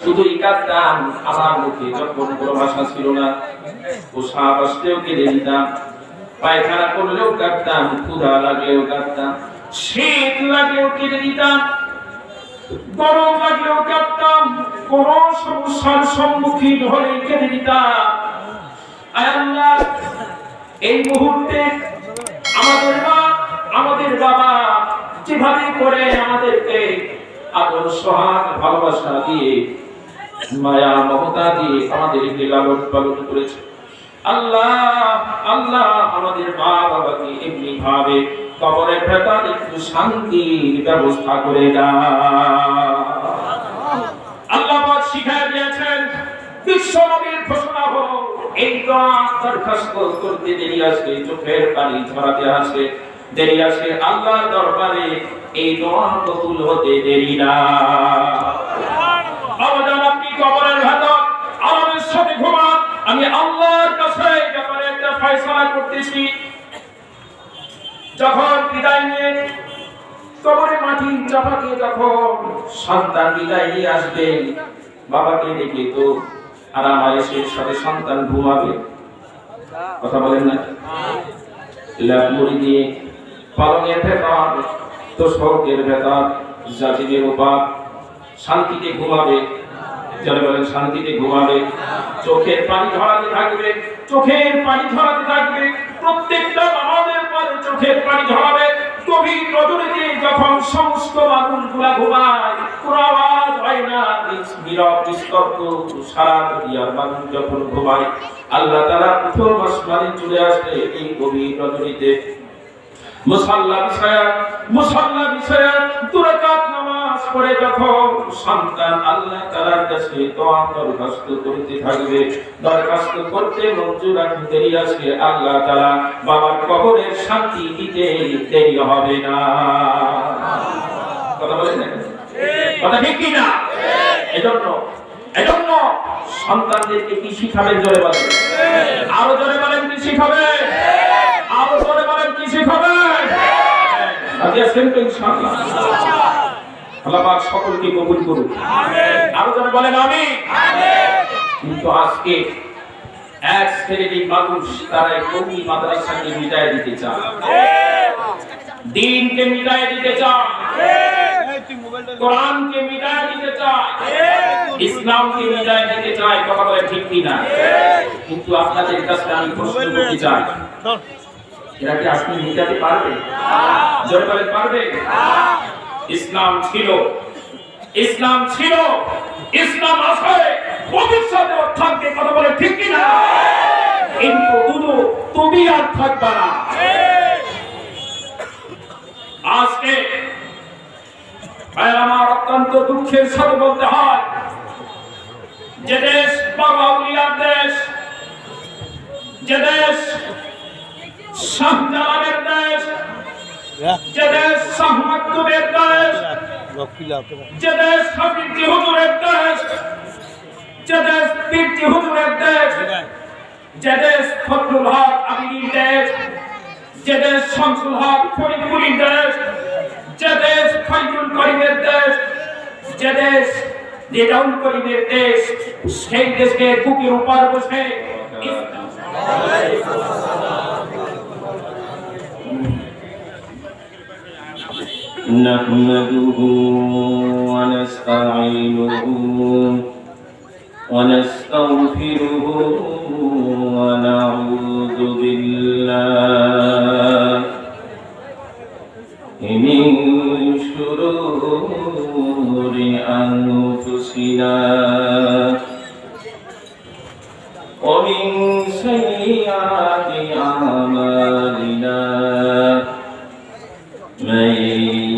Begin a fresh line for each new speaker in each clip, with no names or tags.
শুধুই কাঁদতাম, আমার মুখে যখন কোনো ভাষা ছিল না, পোশাক আসলেও কেঁদে দিতাম, পায়খানা করলেও কাঁদতাম, ক্ষুধা লাগলেও কাঁদতাম, শীত লাগলেও কেঁদে দিতাম, গরম লাগলেও কাঁদতাম, কোন সমস্যার সম্মুখীন হলে কেঁদে দিতাম। আয় আল্লাহ, এই মুহূর্তে আমাদের মা, আমাদের বাবা যেভাবে করে আমাদেরকে আদর, সোহাগ, ভালোবাসা দিয়ে, মায়া, মমতা দিয়ে আমাদেরকে লালন পালন করেছে, আল্লাহ আল্লাহ আমাদের মা বাবাকে এমনি ভাবে কবরের ভেতর একটু শান্তির ব্যবস্থা করে দাও। আল্লাহ পাক শিখায় দিয়েছেন, বিশ্ব নবীর ঘোষণা হলো, এই দোয়া দরখাস্ত করতে দেরি আসে, চোখের পানি ঝরাতে আসে দেরি আসে, আল্লাহর দরবারে এই দোয়া কবুল হতে দেরি না। আবাদান আপনি কবরের ভেতর আমাদের সাথে ঘুমান, আমি আল্লাহর কাছে এই ব্যাপারে একটা ফয়সালা করতেছি। যখন বিদায় নিয়ে কবরের মাটি চাপা দিয়ে যখন সন্তান বিদায় নিয়ে আসবে, বাবাকে দেখে তো আরাম আয়েশের সাথে সন্তান ঘুমাবে, কথা বলেন না? ল্যাপ মুড়ি দিয়ে পালনের ভেতর, তোষকের ভেতর, জাজিমের উপর শান্তিতে ঘুমাবে, যারা বলেন শান্তিতে ঘুমাবে। চোখের পানি ঝরাতে থাকবে, চোখের পানি ঝরাতে থাকবে, প্রত্যেকটা নামাজের পরে চোখের পানি ঝরাবে। গভীর রজনীতে যখন সমস্ত মানুষগুলা ঘুমায়, কোনো আওয়াজ হয় না, নীরব নিস্তব্ধ সারা দুনিয়ার মানুষ যখন ঘুমায়, আল্লাহ তাআলা প্রথম আসমানে চলে আসে এই গভীর রজনীতে। মুসাল্লা বিছায়া দুরাকাত নামাজ পড়ে যখন সন্তান আল্লাহ তাআলার কাছে দোয়া দরখাস্ত করতে থাকবে, দরখাস্ত করতে মঞ্জুর রাখতে দেরি আসে, আল্লাহ তাআলা বাবার কবরের শান্তি দিতে দেরি হবে না। কথা বলেন না? কথা ঠিক কি না? এজন্য সন্তানদেরকে কি শিখাবেন? জোরে বলেন, আরো জোরে বলেন, কি শিখাবেন? আরো জোরে বলেন, কি শিখাবেন? ইনশাআল্লাহ আল্লাহ পাক সকলকে কবুল করুন, আমিন। আরো জোরে বলেন আমিন। কিন্তু আজকে এক শ্রেণীর মানুষ, তারা কওমি মাদ্রাসাকে মিটায় দিতে চায়, দ্বীনকে মিটায় দিতে চায়, কোরআনকে মিটায় দিতে চায়, ইসলামকে মিটায় দিতে চায়। কথা বলে ঠিক কি না? কিন্তু আপনাদের কাছে আমি প্রশ্ন করতে চাই, এরা কি আপনি মিটাতে পারবে? জোরে বলেন, পারবে? ইসলাম ছিল, ইসলাম আছে, ভবিষ্যতেও থাকবে। কথা বলে ঠিক কি না? কিন্তু দুটো তুমি আর থাকবে না। আজকে আমার অত্যন্ত দুঃখের সাথে বলতে হয়, যে দেশ বাবা উলিয়ার দেশ, যে দেশ শাহজালালের দেশ, যে দেশ শাহ মাকতুমের দেশ, যে দেশ হাফিজি হুজুরের দেশ, যে দেশ পীরজি হুজুরের দেশ, যে দেশ ফজলুল হক আমিনীর দেশ, যে দেশ শামসুল হক ফরিদপুরের দেশ, যে দেশ ফয়জুল করিমের দেশ, যে দেশ রেজাউল করিমের দেশ, সেই দেশকে বুকের উপর বসে نحمده ونستعينه ونستغفره ونعوذ بالله من شرور أنفسنا ومن سيئات أعمالنا، من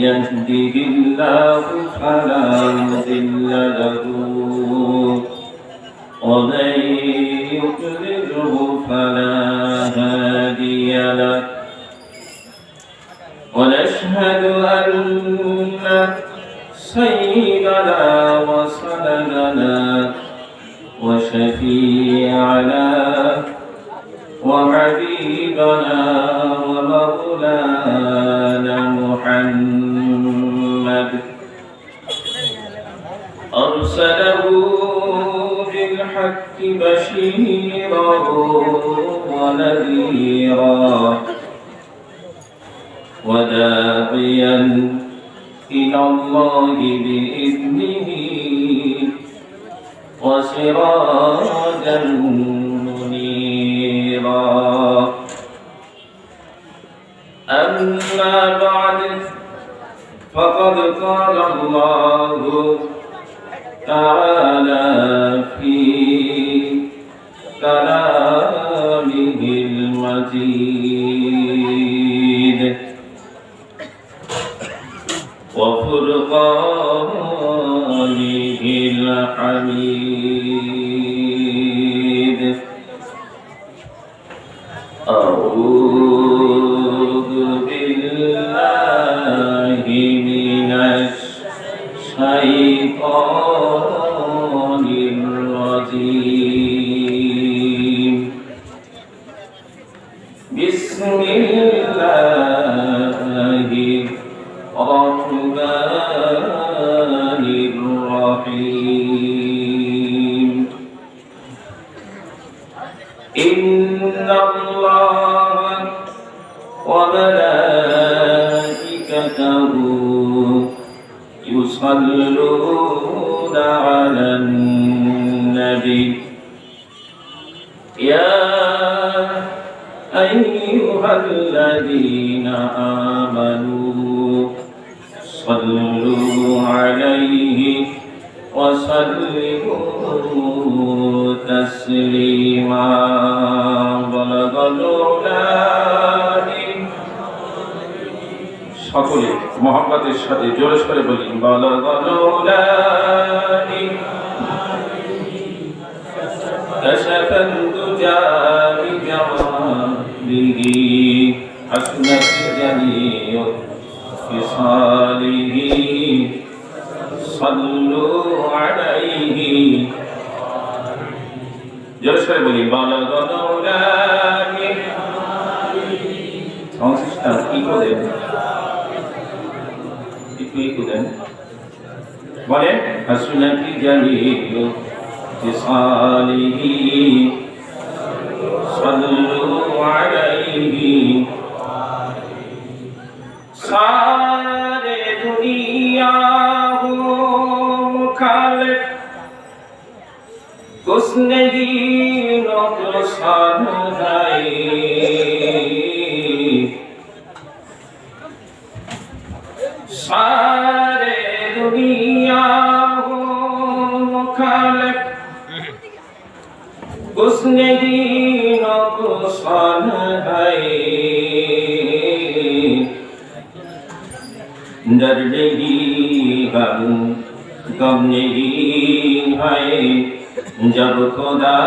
يهده الله فلا مضل له ومن يضلله فلا هادي له، ونشهد أن سيدنا وسندنا وشفيعنا وحبيبنا ومولانا محمد أرسله بالحق بشيرا ونذيرا وداعيا إلى الله بإذنه وسراجا منيرا أما بعد فقد قال الله تعالى في كلامه المجيد وفرقانه الحميد أعوذ بالله من الشيطان الرجيم بسم الله الرحمن الرحيم إن الله وملائكته يصلون على النبي يا أيها الذين آمنوا صلوا عليه وسلموا تسليما بلغ العلا সকলে মোহাম্মদের সাথে জোরে করে বলি বালাগাল উলানি কাশাফান দুজা বিজামালিহি হাসনাত জামিউ ফিসালিহি সাল্লু আলাইহি জোরে করে বলি বালাগাল উলানি সংশ্লিষ্ট কি করে বলেন হাসনাতি জামিউ ফিসালিহি সাল্লু আলাইহি সারে দুনিয়া হো মুখালিফ कुछ नहीं नुकसान है सारे दुनिया हो मुखालिफ कुछ नहीं नुकसान है डर नहीं गम नहीं है जब खुदा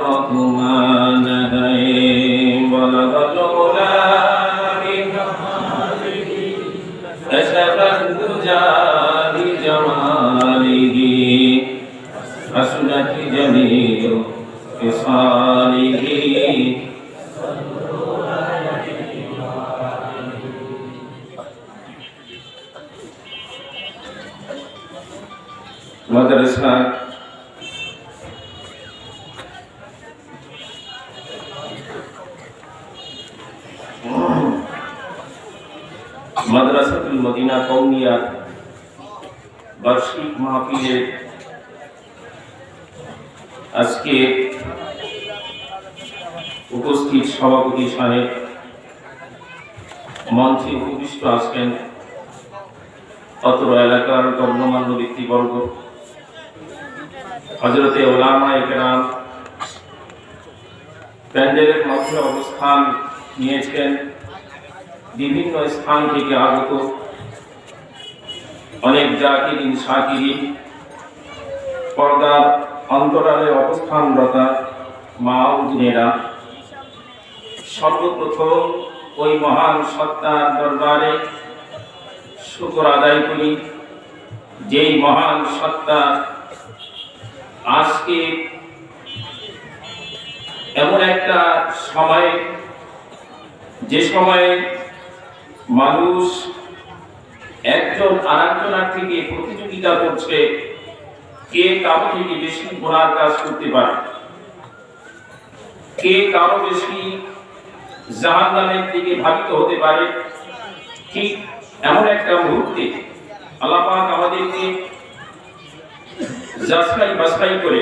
बहुमान है बलगल उलानी कशफत दुजा बिजमालिही हसनत जमीउ फिसालिही मदरसा মাদ্রাসাতুল মদিনা কওমিয়া বার্ষিক মাহফিলে আজকে উপস্থিত সভাপতি সাহেব, মঞ্চে উপবিষ্ট আছেন অত্র এলাকার গণ্যমান্য ব্যক্তিবর্গ, হযরতে উলামায়ে কেরাম, প্যান্ডেলের মধ্যে অবস্থান নিয়েছেন বিভিন্ন স্থান থেকে আগত অনেক জাকিরিন শাকিরিন, পর্দার অন্তরালে অবস্থানরতা মা ও বোনেরা, সর্বপ্রথম ওই মহান সত্তার দরবারে শুকর আদায় করি, যেই মহান সত্তা আজকে এমন একটা সময়, যে সময়ে মানুষ একজন আরেকজনের থেকে প্রতিযোগিতা করছে, কে কারো থেকে বেশি গুনার কাজ করতে পারে, কে কারো বেশি জাহান্নামের দিকে ধাবিত হতে পারে। ঠিক এমন একটা মুহূর্তে আল্লাহ পাক আমাদেরকে যাচাই বাছাই করে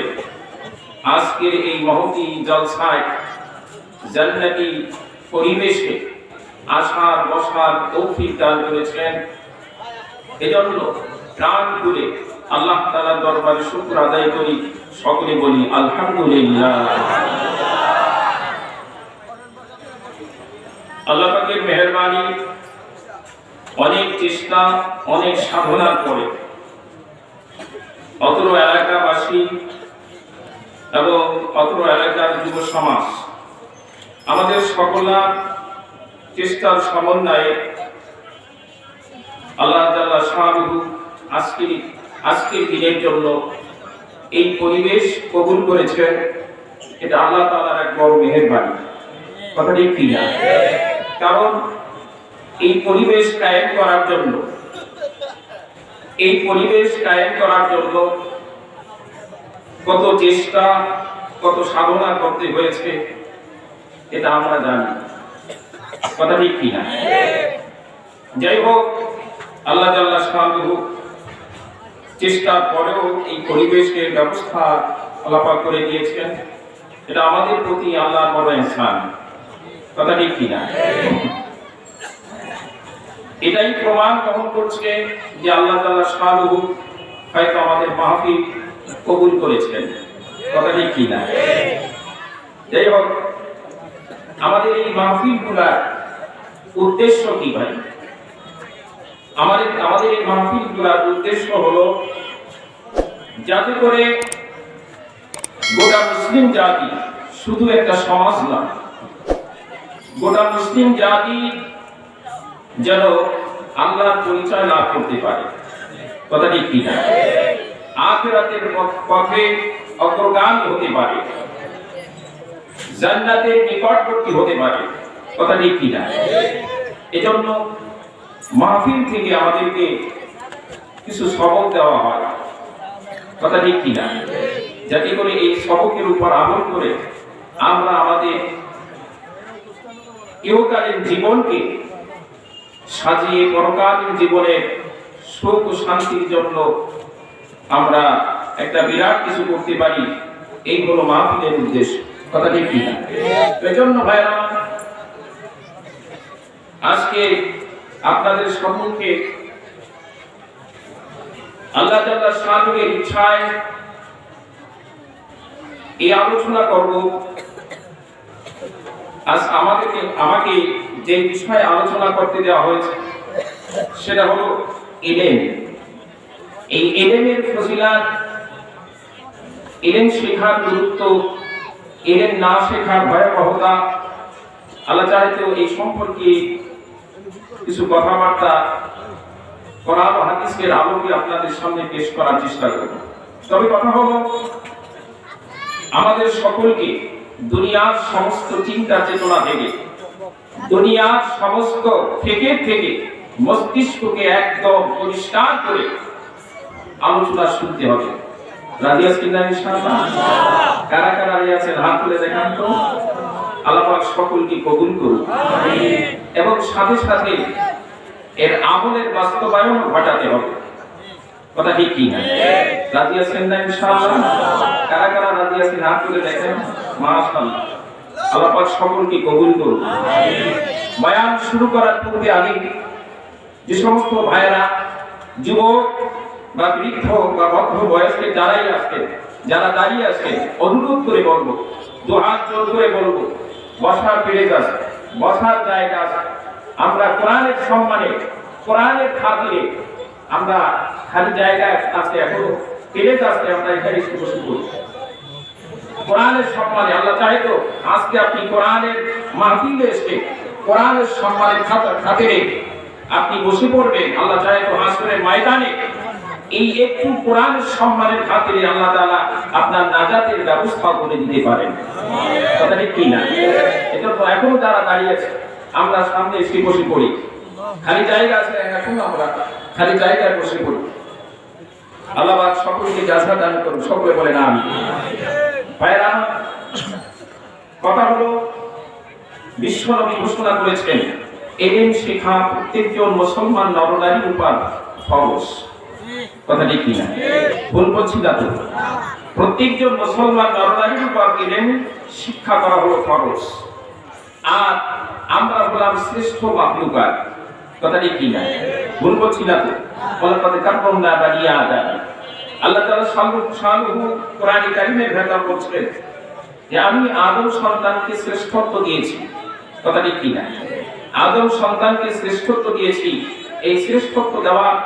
আজকের এই মহতী জলসায় জান্নাতি পরিবেশে আসার বসার তৌফিক দান করেছেন। এজন্য প্রাণ খুলে আল্লাহ তাআলার দরবারে শুকর আদায় করি, সকলে বলি আলহামদুলিল্লাহ। আল্লাহ পাকের মেহেরবানি, অনেক চেষ্টা অনেক সাধনার পরে অত্র এলাকাবাসী এবং অত্র এলাকার যুব সমাজ আমাদের সকলার চেষ্টার সমন্বয়ে আল্লাহ তাআলা শানুহু আজকের দিনের জন্য এই পরিবেশ কবুল করেছেন। এটা আল্লাহ তাআলার এক বড় মেহেরবানি, কথা ঠিক কি না? কারণ এই পরিবেশ কায়েম করার জন্য কত চেষ্টা কত সাধনা করতে হয়েছে এটা আমরা জানি, কথা ঠিক কি না? যাই হোক, আল্লাহ জাল্লা শানুহু চেষ্টার পরেও এই পরিবেশের ব্যবস্থা আল্লাহ পাক করে দিয়েছেন। এটা আমাদের প্রতি আল্লাহর বড় ইহসান, কথা ঠিক কি না? এটাই প্রমাণ গ্রহণ করছে যে আল্লাহ তাআলা শানুহু হয়তো আমাদের মাহফিল কবুল করেছেন, কথা ঠিক কি না? যাই হোক, আমাদের এই মাহফিলগুলোর উদ্দেশ্য কি ভাই? আমাদের এই মাহফিলগুলোর উদ্দেশ্য হলো যাতে করে গোটা মুসলিম জাতি, শুধু একটা সমাজ নয়, গোটা মুসলিম জাতি যেন আল্লাহর পরিচয় লাভ করতে পারে, কথা ঠিক কি না? আখিরাতের পথে অগ্রগামী হতে পারে, জান্নাতের নিকটবর্তী হতে পারে, কথা ঠিক কি না? এজন্য মাহফিল থেকে আমাদেরকে কিছু সবক দেওয়া হয়, কথা ঠিক কি না? যাতে করে এই সবকের উপর আমল করে আমরা আমাদের ইহকালীন জীবনকে সাজিয়ে পরকালীন জীবনের সুখ ও শান্তির জন্য আমরা একটা বিরাট কিছু করতে পারি। এই হলো মাহফিলের উদ্দেশ্য, কথা ঠিক কি না? এজন্য ভাইরা, আজকে আপনাদের সম্মুখে আল্লাহ তাআলা শানুর ইচ্ছায় এই আলোচনা করব। আজ আমাকে যে বিষয়ে আলোচনা করতে দেওয়া হয়েছে সেটা হলো ইলম। এই ইলমের ফজিলত, ইলম শেখার গুরুত্ব, ইলম না শেখার ভয়াবহতা, আল্লাহ চাইতো এই সম্পর্কে কিছু কথাবার্তা কোরআন ও হাদিসের আলোকে আপনাদের সামনে পেশ করার চেষ্টা করব। তবে কথা হলো, আমাদের সকলকে দুনিয়ার সমস্ত চিন্তা চেতনা থেকে, দুনিয়ার সমস্ত থেকে মস্তিষ্ককে একদম পরিষ্কার করে আলোচনা শুনতে হবে। রাজি আছেন না ইনশাআল্লাহ? কারা কারা রাজি আছেন হাত তুলে দেখান তো। আল্লাহ পাক সকলকে কবুল করুন, আমিন। এবং সাথে সাথে এর আমলের বাস্তবায়ন ঘটাতে হবে, কথা ঠিক কি না? রাজি আছেন না ইনশাআল্লাহ? কারা কারা রাজি আছেন হাত তুলে দেখেন। মাশাআল্লাহ, আল্লাহ পাক সকলকে কবুল করুন, আমিন। বয়ান শুরু করার পূর্বে আগে যে সমস্ত ভাইরা যুবক বা বৃদ্ধ বা মধ্য বয়সে যারা দাঁড়িয়ে আছেন, অনুরোধ করে বলবো, দুহাত জোর করে বলবো, বসার পেরেজ আছে, বসার জায়গা আছে। আমরা কোরআনের সম্মানে, কোরআনের খাতিরে আমরা খালি জায়গা আছে, এখনো পেরেজ আছে, আমরা এখানে একটু বসে করি কোরআনের সম্মানে। আল্লাহ চাইতো আজকে আপনি কোরআনের মাহফিলে এসে কোরআনের সম্মানের খাতিরে আপনি বসে পড়বেন। আল্লাহ চাইতো হাসরের ময়দানে এই একটু কোরআনের সম্মানের খাতিরে আল্লাহ তাআলা আপনার নাজাতের ব্যবস্থা করে দিতে পারেন, কথা ঠিক কি না? এটা তো এখনো যারা দাঁড়িয়ে আছে, আমরা সামনে এসে বসে পড়ি, খালি জায়গা আছে, এখন আমরা খালি জায়গায় বসে পড়ি। আল্লাহ পাক সকলকে জাযা দান করুন, সকলে বলেন আমিন। ভাইরা, কথা হলো বিশ্বনবী ঘোষণা করেছেন ইলম শেখা প্রত্যেকজন মুসলমান নরনারীর উপর ফরজ। কথা ঠিক কিনা? ভুল বলছি না তো? প্রত্যেকজন মুসলমান নরনারীর উপর ইলম শিক্ষা করা হলো ফরজ। আর আমরা হলাম শ্রেষ্ঠ মাখলুকাত। কথা ঠিক কিনা? ভুল বলছি না তো? ওয়ালাকাদ কাররামনা বানি আদম। আল্লাহ তাআলা শানুহু কোরআনে কারীমের ভেতর বলছেন যে আমি আদম সন্তানকে শ্রেষ্ঠত্ব দিয়েছি। কথা ঠিক কিনা? আদম সন্তানকে শ্রেষ্ঠত্ব দিয়েছি। এই শ্রেষ্ঠত্ব দেওয়ার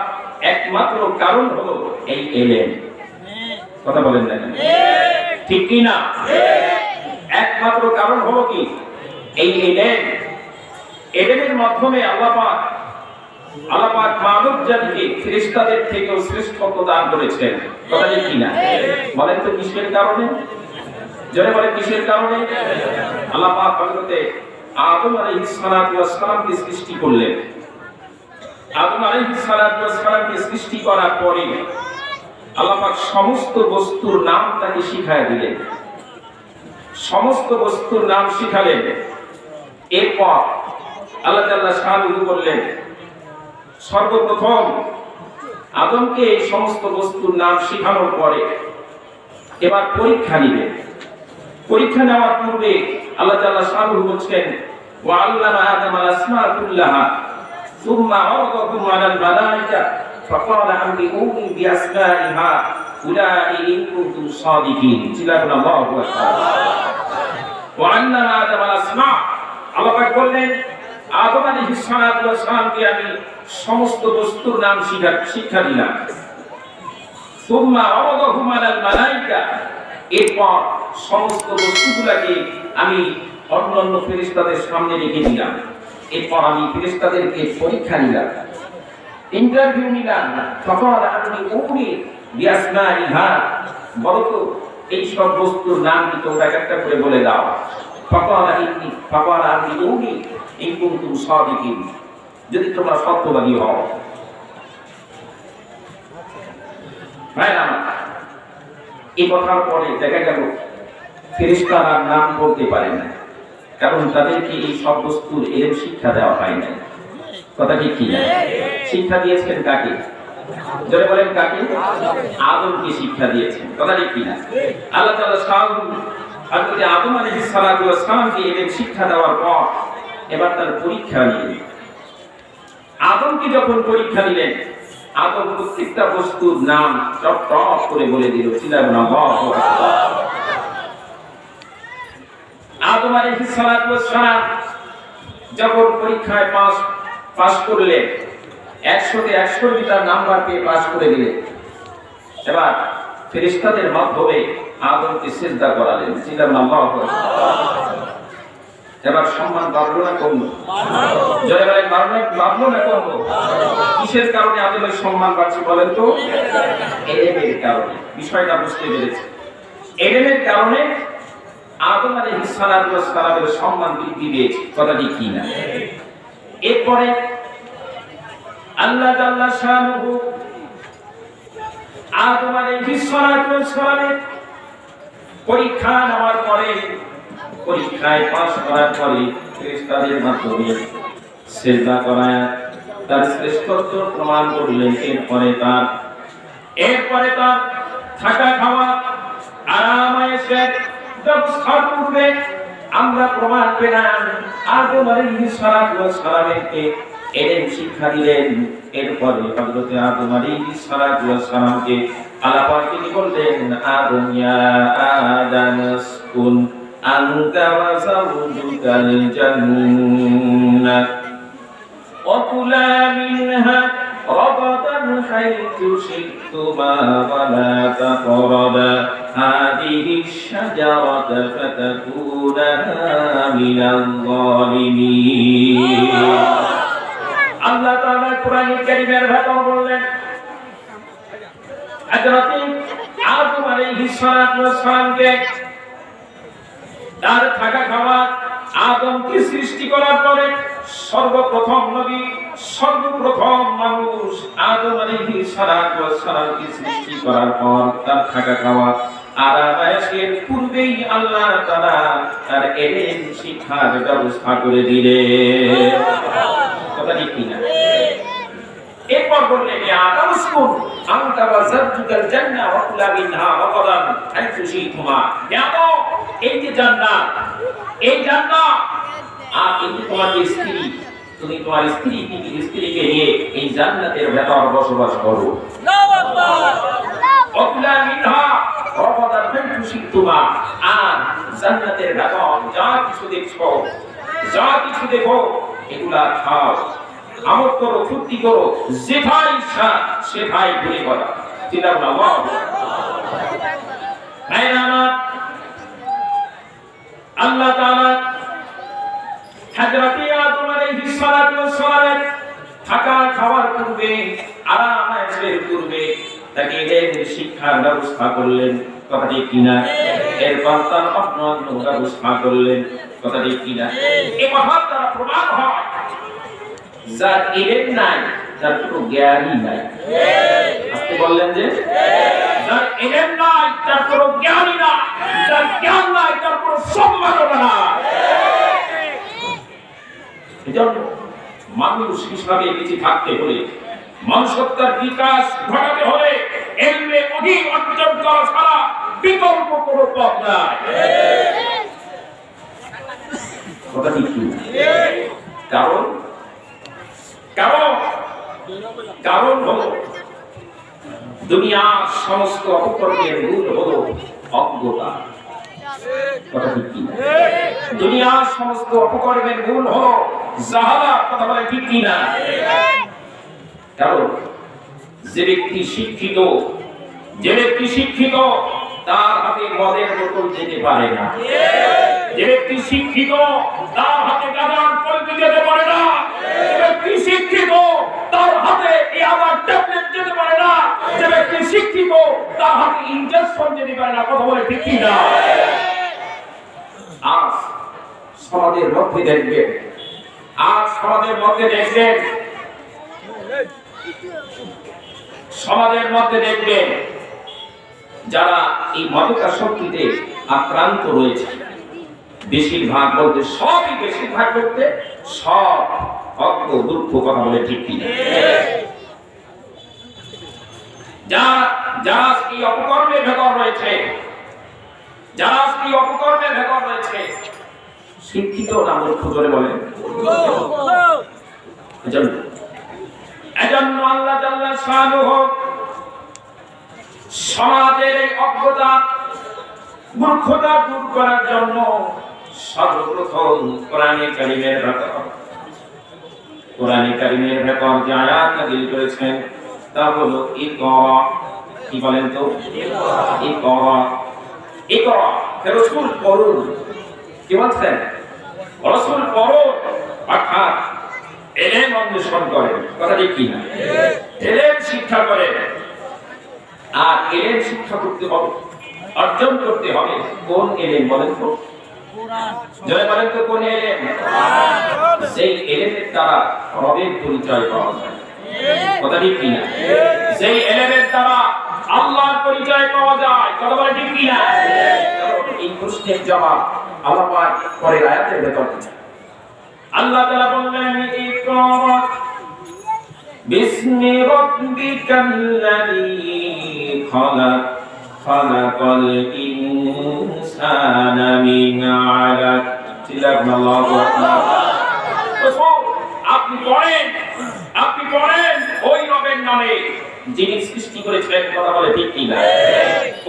একমাত্র কারণ হলো এই ইলম। কথা বলেন না কেন? ঠিক কিনা? একমাত্র কারণ হলো কি? এই ইলম। ইলমের মাধ্যমে আল্লাহ পাক মানব জাতিকে ফেরেশতাদের থেকেও শ্রেষ্ঠত্ব দান করেছেন। কথা ঠিক কিনা? বলেন তো কিসের কারণে? জোরে বলেন কিসের কারণে? আল্লাহ পাক হযরতে আদম আলাইহিস সালাতু ওয়াস সালামকে সৃষ্টি করলেন। আদম আলাইহিস সালাতু ওয়াস সালামকে সৃষ্টি করার পরে আল্লাহ পাক সমস্ত বস্তুর নাম তাকে শিখায় দিলেন। সমস্ত বস্তুর নাম শিখালেন। এরপর আল্লাহ তাআলা শানুহু বললেন, সর্বপ্রথম আদমকে এই সমস্ত বস্তুর নাম শেখানোর পরে এবার পরীক্ষা নিবেন। পরীক্ষা নেওয়ার পূর্বে আল্লাহ তাআলা শানুহু বলছেন, ওয়া আল্লামা আদামা আসমাআ কুল্লাহা সুম্মা আরাদাহুম আলাল মালায়েকা ফাকালা আনবিউনি বিআসমাইহা উলাইকা ইন কুনতুম সাদিকিন। আল্লাহু আকবার। ওয়া আল্লামা আদামা আসমা, আল্লাহ পাক বললেন আদম আলাইহিস সালাতু ওয়াস সালামকে আমি সমস্ত বস্তুর নাম শিক্ষা দিলাম। সুম্মা আরাদাহুম আলাল মালায়েকা, এরপর সমস্ত বস্তুগুলোকে আমি অন্যান্য ফেরেশতাদের সামনে রেখে দিলাম। এরপর আমি ফেরেশতাদেরকে পরীক্ষা নিলাম, ইন্টারভিউ নিলাম। তখন আমি উনি বিআসমাইহা, বলো তো এই সব বস্তুর নাম কি তোমরা একটা করে বলে দাও। ফাকালা আমি উনি ইন কুনতুম সাদিকিন, যদি তোমরা সত্যবাদী হও। ভাইরা, এই কথার পরে দেখা গেল ফেরেশতারা নাম বলতে পারে না, কারণ তাদেরকে এই সব বস্তুর ইলম শিক্ষা দেওয়া হয় না। কথা ঠিক কি না? শিক্ষা দিয়েছেন কাকে? জোরে বলেন কাকে? আদমকে শিক্ষা দিয়েছেন। কথা ঠিক কি না? আল্লাহ তাআলা হযরত আদম আলাইহিস সালাতু ওয়াস সালামকে ইলম শিক্ষা দেওয়ার পর এবার তার পরীক্ষা নিলেন। আদমকে যখন পরীক্ষা নিলেন, আদম প্রত্যেকটা বস্তুর নাম টপ টপ করে বলে দিল। আল্লাহু আকবার। আদম আলাইহিস সালাতু ওয়াস সালাম যখন পরীক্ষায় পাস করলেন, 100তে 100 মিটার নাম্বার পেয়ে পাস করে দিলেন। এবার ফেরেশতাদের মাধ্যমে আদমকে সিজদা করালেন। আল্লাহু আকবার। এবার সম্মান বাড়লো না কমলো? জোরে বলেন বাড়লো না কমলো? কিসের কারণে আদমের সম্মান বাড়ছে বলেন তো? ইলমের কারণে। বিষয়টা বুঝতে পেরেছে? ইলমের কারণে আদম আলাইহিস সালাতু ওয়াস সালামের সম্মান বৃদ্ধি পেয়েছে। কথা ঠিক কি না? এরপরে আল্লাহ জাল্লা শানুহু আদম আলাইহিস সালাতু ওয়াস সালামের পরীক্ষা নেওয়ার পরে, পরীক্ষায় পাস করার পরে ফেরেশতাদের মাধ্যমে সিজদা করায় তার শ্রেষ্ঠত্ব প্রমাণ করলেন। এরপরে তার থাকা খাওয়া আরাম-আয়েশের ব্যবস্থার পূর্বে আমরা প্রমাণ পেলাম আদম আলাইহিস সালাতু ওয়াস সালামকে ইলম শিক্ষা দিলেন। এরপরে হযরত আদম আলাইহিস সালাতু ওয়াস সালামকে আল্লাহ পাক তিনি বললেন, আদম ইয়া আদাম উসকুন আনতা ওয়া যাওজুকাল জান্নাহ ওয়া কুলা মিনহা রাগাদান হাইতু শি'তুমা ওয়া লা তাকরাবা হাদিহিশ শাজারাতা ফাতাকুনা মিনাল যালিমিন। আল্লাহ তাআলা কোরআনুল কারীমের ভেতর বললেন, হযরত আদম আলাইহিস সালাতু ওয়াস সালামকে তার থাকা খাওয়া, আদমকে সৃষ্টি করার পরে সর্বপ্রথম নবী সর্বপ্রথম মানুষ আদম আলাইহিস সালামকে সৃষ্টি করার পর তার থাকা খাওয়া আরামায়েশের পূর্বেই আল্লাহ তাআলা তার এলেম শিক্ষার ব্যবস্থা করে দিলেন। কথা ঠিক কিনা? এরপর বললেন ইয়া আদম উসকুন আনতা ওয়া যাওজুকাল জান্নাহ ওয়া কুলা মিনহা রাগাদান হাইথু শি'তুমা। ইয়া আদম, এই যে জান্নাত, এই জান্নাত আর এই যে তোমার স্ত্রী, তুমি তোমার স্ত্রীকে নিয়ে এই জান্নাতের ভেতর বসবাস করো। আল্লাহু আকবার। ওয়া কুলা মিনহা রাগাদান হাইথু শি'তুমা। আর জান্নাতের ভেতর যা কিছু দেখছো, যা কিছু দেখো, এগুলা খাও, আমল করো, ফুর্তি করো, যেটাই ইচ্ছা সেটাই ঘুরে করা। আল্লাহু আকবার। আল্লাহ তাআলা হযরত আদম আলাইহিস সালাম থাকা খাওয়ার পূর্বে, আরাম আয়েশের পূর্বে তাকে এলেমের শিক্ষার ব্যবস্থা করলেন। কথা ঠিক কিনা? এরপর তার অন্য ব্যবস্থা করলেন। কথা ঠিক কিনা? এই কথার দ্বারা প্রমাণ হয় যার ইলম নাই তার কোনো জ্ঞানই নাই। আপনি বললেন যে যার ইলম নাই তার কোনো জ্ঞানই নাই, যার জ্ঞান নাই তার কোনো সম্মাননা নাই। এজন্য মানুষ হিসাবে বেঁচে থাকতে হলে, মনুষ্যত্বের বিকাশ ঘটাতে হলে ইলমে অধিক অর্জন করা ছাড়া বিকল্প কোনো পথ নাই। কথা ঠিক কি? কারণ হলো দুনিয়ার সমস্ত অপকর্মের মূল হলো অজ্ঞতা। কথা ঠিক কি? দুনিয়ার সমস্ত অপকর্মের মূল হলো জাহালাত। কথা বলে ঠিক কি না? কারণ যে ব্যক্তি শিক্ষিত তার হাতে মদের বোতল যেতে পারে না। যে ব্যক্তি শিক্ষিত তার হাতে গাঁজার কলকি যেতে পারে না। যে ব্যক্তি শিক্ষিত তার হাতে ইয়াবার ট্যাবলেট যেতে পারে না। যে ব্যক্তি শিক্ষিত তার হাতে ইনজেকশন যেতে পারে না। কথা বলে ঠিক কি না? আজ সমাজের মধ্যে দেখবেন, সমাজের মধ্যে দেখবেন যারা এই মাদকাসক্তিতে আক্রান্ত রয়েছে, বেশিরভাগ বলতে সব অজ্ঞ দুঃখ। কথা বলে ঠিক কি? যারা এই অপকর্মের ভেতর রয়েছে, শিক্ষিত না মূর্খ জোরে বলেন? এজন্য আল্লাহ জাল্লা শানুহু সমাজের এই অজ্ঞতা, মূর্খতা দূর করার জন্য সর্বপ্রথম কোরআনে কারীমের ভেতর যে আয়াত নাযিল করেছেন তা হলো ইকরা। কি বলেন তো? ইকরা। রাসূল পড়ুন। কি বলছেন? রাসূল পড়ুন, অর্থাৎ ইলম অন্বেষণ করেন। কথা ঠিক কি না? ইলম শিক্ষা করেন। আর ইলম শিক্ষা করতে হবে, অর্জন করতে হবে। কোন ইলম বলেন তো? জয় বলেন তো কোন ইলম? সেই ইলমের দ্বারা রবের পরিচয় পাওয়া যায়। কথা ঠিক কি না? সেই ইলমের দ্বারা আল্লাহর পরিচয় পাওয়া যায়। কথা বলে ঠিক কি না? এই প্রশ্নের জবাব আল্লাহ পাক পরের আয়াতের ভেতর দিয়েছেন। আল্লাহ তাআলা বললেন ইকরা বিসমি রাব্বিকাল্লাযী খালাক খালাকাল ইনসানা মিন আলাক। আল্লাহু আকবার। আপনি পড়েন ওই রবের নামে যিনি সৃষ্টি করেছিলেন। কথা বলে ঠিক কি না?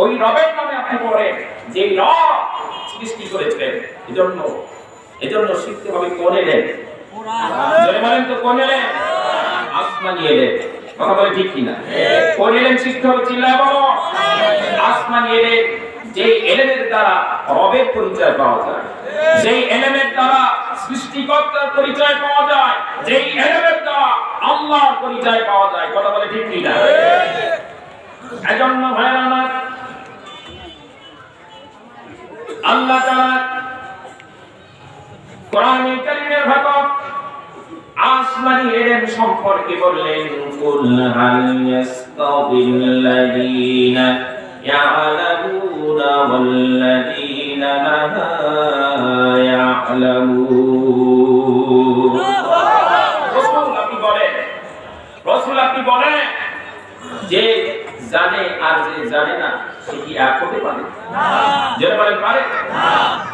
ওই রবের নামে আপনি পড়েন যে রব সৃষ্টি করেছিলেন। এজন্য শিখতে হবে কোন এলেন? জয় বলেন তো কোন এলেন? আসমানি এলেন। কথা বলে ঠিক কি না? কোন এলেন শিখতে হবে? চিল্লায় বলো। আসমানি এলেন, যে এলেমের দ্বারা রবের পরিচয় পাওয়া যায়, যেই এলেমের দ্বারা সৃষ্টিকর্তার পরিচয় পাওয়া যায়, যেই এলেমের দ্বারা আল্লাহর পরিচয় পাওয়া যায়। কথা বলে ঠিক কি না? এজন্য ভাইরা আমার, আল্লাহ তাআলা কোরআনে কারীমের ভেতর আসমানি ইলম সম্পর্কে বললেন কুল হাল ইয়াস্তাবিল্লাযীনা ইয়া'লামুনা ওয়াল্লাযীনা লা ইয়া'লামুন। রাসূল আপনি বলেন যে জানে আর যে জানে না সে কি এক হতে পারে? যারা বলেন পারে না।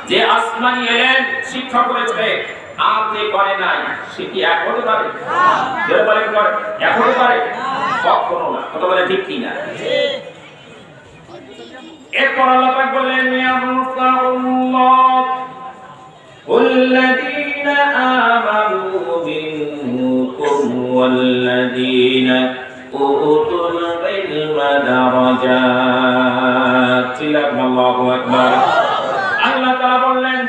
যে আসমানি ইলম শিক্ষা করেছে আর যে করে নাই সে কি এক হতে পারে? যারা বলেন করে এক হতে পারে? কখনো না। কথা বলে ঠিক কি না? এরপর আল্লাহ পাক বললেন ইয়ারফাউল্লাহ ওয়াল্লাযীনা আমানু মিনকুম ওয়াল্লাযীনা উতুল ইলমা দারাজাত। আল্লাহু আকবার। আল্লাহ তাআলা বললেন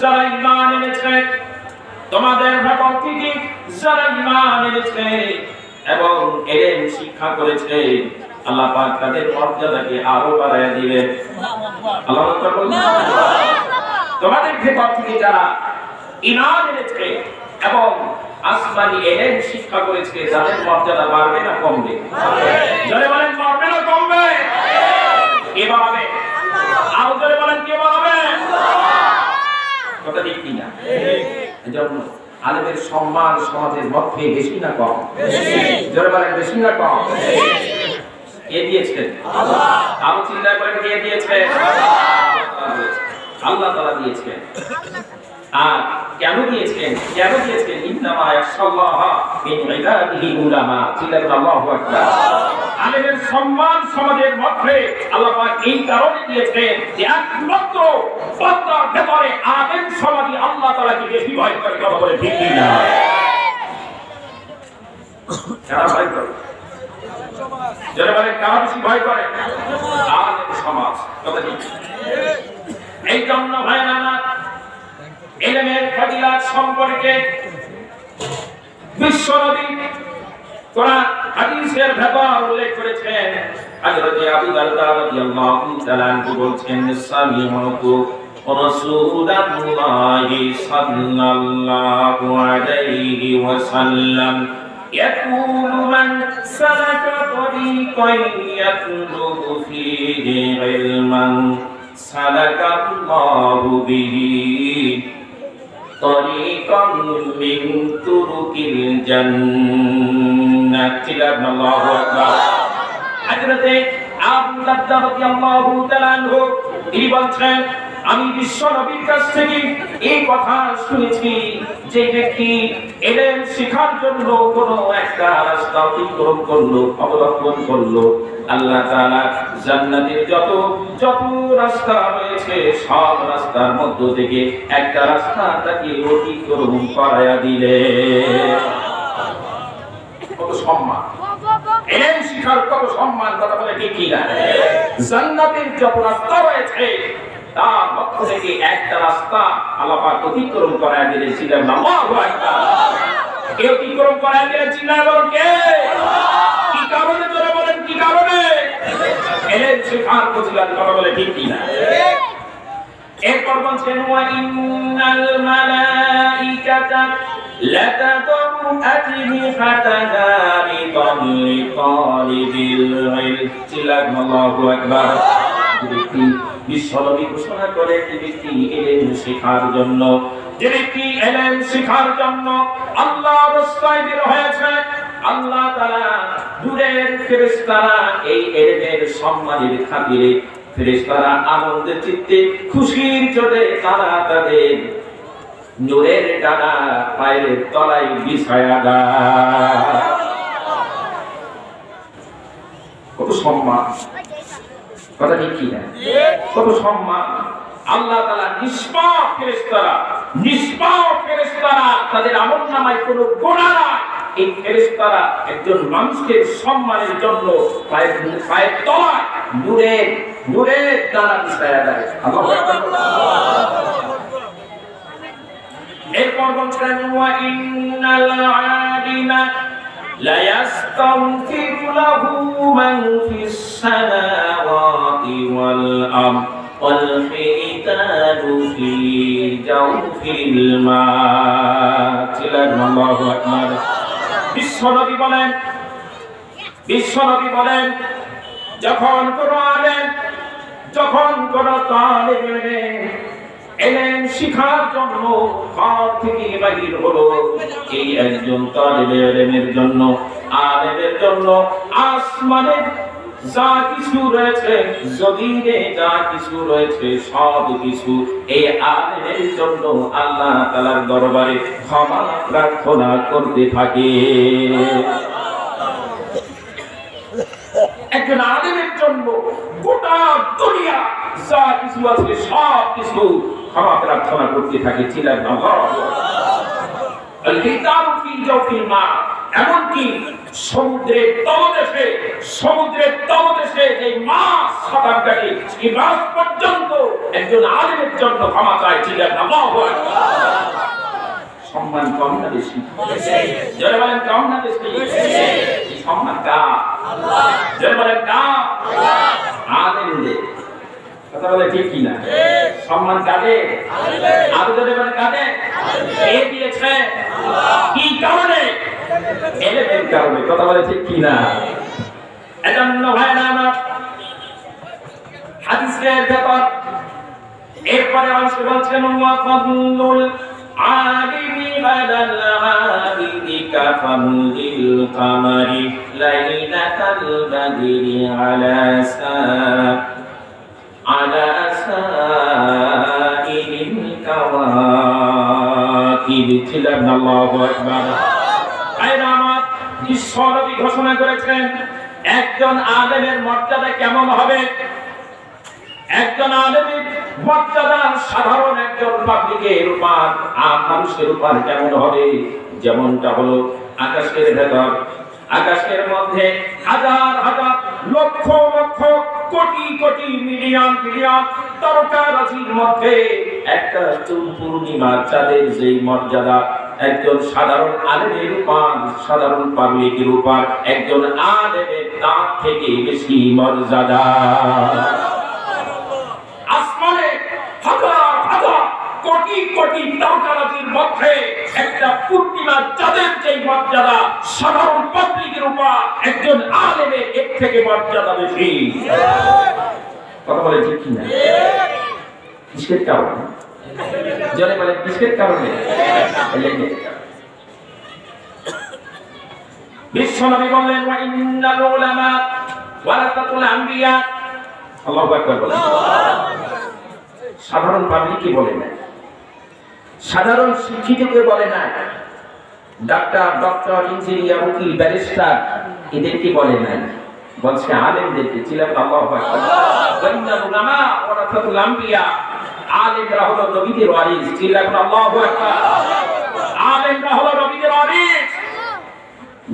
যারা ঈমান এনেছে তোমাদের ভেতর থেকে যারা ঈমান এনেছে এবং ইলম শিক্ষা করেছে আল্লাহ পাক তাদের মর্যাদাকে আরো বাড়ায় দিবেন। আল্লাহু আকবার বলুন। তোমাদের ভেতর থেকে যারা ঈমান এনেছে এবং আসমানি ইলম শিক্ষা করেছে তাদের মর্যাদা বাড়বে না কমবে? জোরে বলেন বাড়বে না কমবে? কে বাড়াবে? আরো জোরে বলেন কে বাড়াবে? কথা ঠিক কিনা? এজন্য আলেমের সম্মান সমাজের মধ্যে বেশি না কম? জোরে বলেন বেশি না কম? কে দিয়েছেন? আল্লাহ। আরো চিন্তা করেন কে দিয়েছেন? আল্লাহ তাআলা দিয়েছেন। আর কেন দিয়েছেন? কেন দিয়েছেন? ইন্নামা ইয়াশাল্লাহ মিন ইবাদিহি উলামা। আল্লাহু আকবার। আলেমের সম্মান সমাজের মধ্যে আল্লাহ পাক এই কারণে দিয়েছেন যে একমাত্র পর্দার ভেতরে আলেম সমাজই আল্লাহ তাআলাকে বেশি ভয় করে। কথা বলে ঠিক কি না? কারা ভয় করে? যারা বলেন কারা বেশি ভয় করে? আলেম সমাজ। কথা ঠিক। এই জন্য ভাইরা আমার ইলমের ফজিলত সম্পর্কে বিশ্বনবী কোরআন হাদিসের ভেতর উল্লেখ করেছেন। হযরত আবু দারদা রাদিয়াল্লাহু তাআলা আনহু বলছেন সামি'তু রাসূলুল্লাহি সাল্লাল্লাহু আলাইহি ওয়াসাল্লাম ইয়াকুলু মান সালাকা তরিকান ইয়াতলুবু ফীহি ইলমান সালাকাল্লাহু বিহি তরিকাম মিন তুরুকিল জান্নাত। আল্লাহু আকবার। হযরত আবু দারদা রাদিয়াল্লাহু তাআলা আনহু তিনি বলছেন আমি বিশ্ব নবীর কাছ থেকে এই কথা শুনেছি যে ব্যক্তি ইলম শিখার জন্য কোন একটা রাস্তা অতিক্রম করলো অবলম্বন করলো আল্লাহ তাআলা জান্নাতের যত রাস্তা রয়েছে সব রাস্তার মধ্য থেকে একটা রাস্তা তাকে অতিক্রম করায়া দিলে। কত সম্মান! ইলম শিখার কত সম্মান! কথা বলে ঠিক কি না? জান্নাতের যত রাস্তা রয়েছে তার মধ্য থেকে একটা রাস্তা আল্লাহ পাক অতিক্রম করায়া দিয়েছিলেন। আল্লাহু আকবার। কে অতিক্রম করায়া দিয়েছিলেন? কে? কি কারণে? যারা বলেন কি কারণে? ইলম শিখার ফজিলত। কথা বলে ঠিক কি না? এরপর বলছেন ওয়া ইন্নাল মালাইকাতা লাতাদউ আজনিহাতাহা লিতালিবিল ইলম। আল্লাহু আকবার। বিশ্বনবী ঘোষণা করে যে ব্যক্তি ইলম শেখার জন্য আল্লাহর রাস্তায় বের হয়েছে আল্লাহ তাআলা দূরের ফেরেশতারা এই ইলমের সম্মানের খাতিরে ফেরেশতারা আনন্দের চিত্তে খুশির চোটে তারা তাদের নূরের ডানা পায়ের তলায় বিছায়া দেয়। কত সম্মান! কথা ঠিক কি না? কত সম্মান! আল্লাহ তাআলা নিষ্পাপ ফেরেশতারা তাদের আমলনামায় কোনো গুনাহ নাই। এই ফেরেশতারা একজন মানুষকে সম্মানের জন্য পায়ের তলায় নূরের ডানা বিছায়া দেয়। আল্লাহু আকবার। এরপর বলছেন ওয়া ইন্নাল আলিমা লা ইয়াস্তাগফিরু লাহু মান ফিস সামাওয়াতি ওয়াল আরদ ওয়াল হিতানু ফি জাওফিল মা। আল্লাহু আকবার। বিশ্বনবী বলেন যখন কোন আলেম যখন কোন তালিব ইলম শিখার জন্য ঘর থেকে বাহির হলো, এই একজন তালিব ইলমের জন্য আলেমের জন্য আসমানে যা কিছু রয়েছে জমিনে যা কিছু রয়েছে সব কিছু এই আলেমের জন্য আল্লাহ তাআলার দরবারে ক্ষমা প্রার্থনা করতে থাকে। একজন আলেমের জন্য গোটা দুনিয়া যা কিছু আছে সব কিছু ক্ষমা প্রার্থনা করতে থাকে। ছিলেন এমনকি সমুদ্রের তলদেশে যে মাছ সাঁতার কাটে এই মাছ পর্যন্ত একজন আলেমের জন্য ক্ষমা চাইছিলেন। সম্মান কম না বেশি? যারা বলেন কম না বেশি? সম্মান কার? যারা বলেন কার? আলেমদের। কথা বলে ঠিক কিনা? সম্মান কাদের? আরো যারা বলেন কাদের? কে দিয়েছে? কি কারণে? এলেমের কারণে। কথা বলে ঠিক কিনা? এজন্য ভাইরা আমার হাদিসের ব্যাপার এরপরে অংশ বলছেন ওয়া ফাদলুল আলিমি বাদাল আবিদি কাফামুল কামারি লাইলাতাল বাদরি আলা সাইরিল কাওয়াকিব। আল্লাহু আকবার। আইরামাত বিশ্বনবী ঘোষণা করেছেন একজন আলেমের মর্যাদা কেমন হবে। একজন আলেমের মর্যাদা সাধারণ একজন পাবলিকের উপর আম মানুষের উপর কেমন হবে, যেমনটা হলো আকাশের মধ্যে হাজার হাজার লক্ষ লক্ষ কোটি কোটি মিলিয়ন বিলিয়ন তারকারাজির মধ্যে একটা পূর্ণিমার চাঁদের যেই মর্যাদা একজন সাধারণ আলেমের উপর সাধারণ পাবলিকের উপর একজন আলেমের তার থেকে বেশি মর্যাদা। আসমানে হাজার হাজার কোটি কোটি তারকারাজির মধ্যে একটা পূর্ণিমার চাঁদের যেই মর্যাদা সাধারণ পাবলিকের উপর একজন আলেমের এর থেকে মর্যাদা বেশি। কথা বলে ঠিক কিনা? কিসের কারণে? জনে বলে কিসের কারণে? বিশ্বনবী বললেন ওয়া ইন্নাল উলামা ওয়ারাসাতুল আম্বিয়া। আল্লাহু আকবার বলেন। সাধারণ পাবলিককে বলে না, সাধারণ শিক্ষিতকে বলে না, ডক্টর ইঞ্জিনিয়ার উকিল ব্যারিস্টার এদেরকে বলে না, বলছে আলেমদেরকে। ছিলেন আল্লাহু আকবার। ওয়া ইন্নাল উলামা ওয়ারাসাতুল আম্বিয়া। আলেমরা হলো নবীদের ওয়ারিস। ছিলেন আল্লাহু আকবার। আলেমরা হলো নবীদের ওয়ারিস,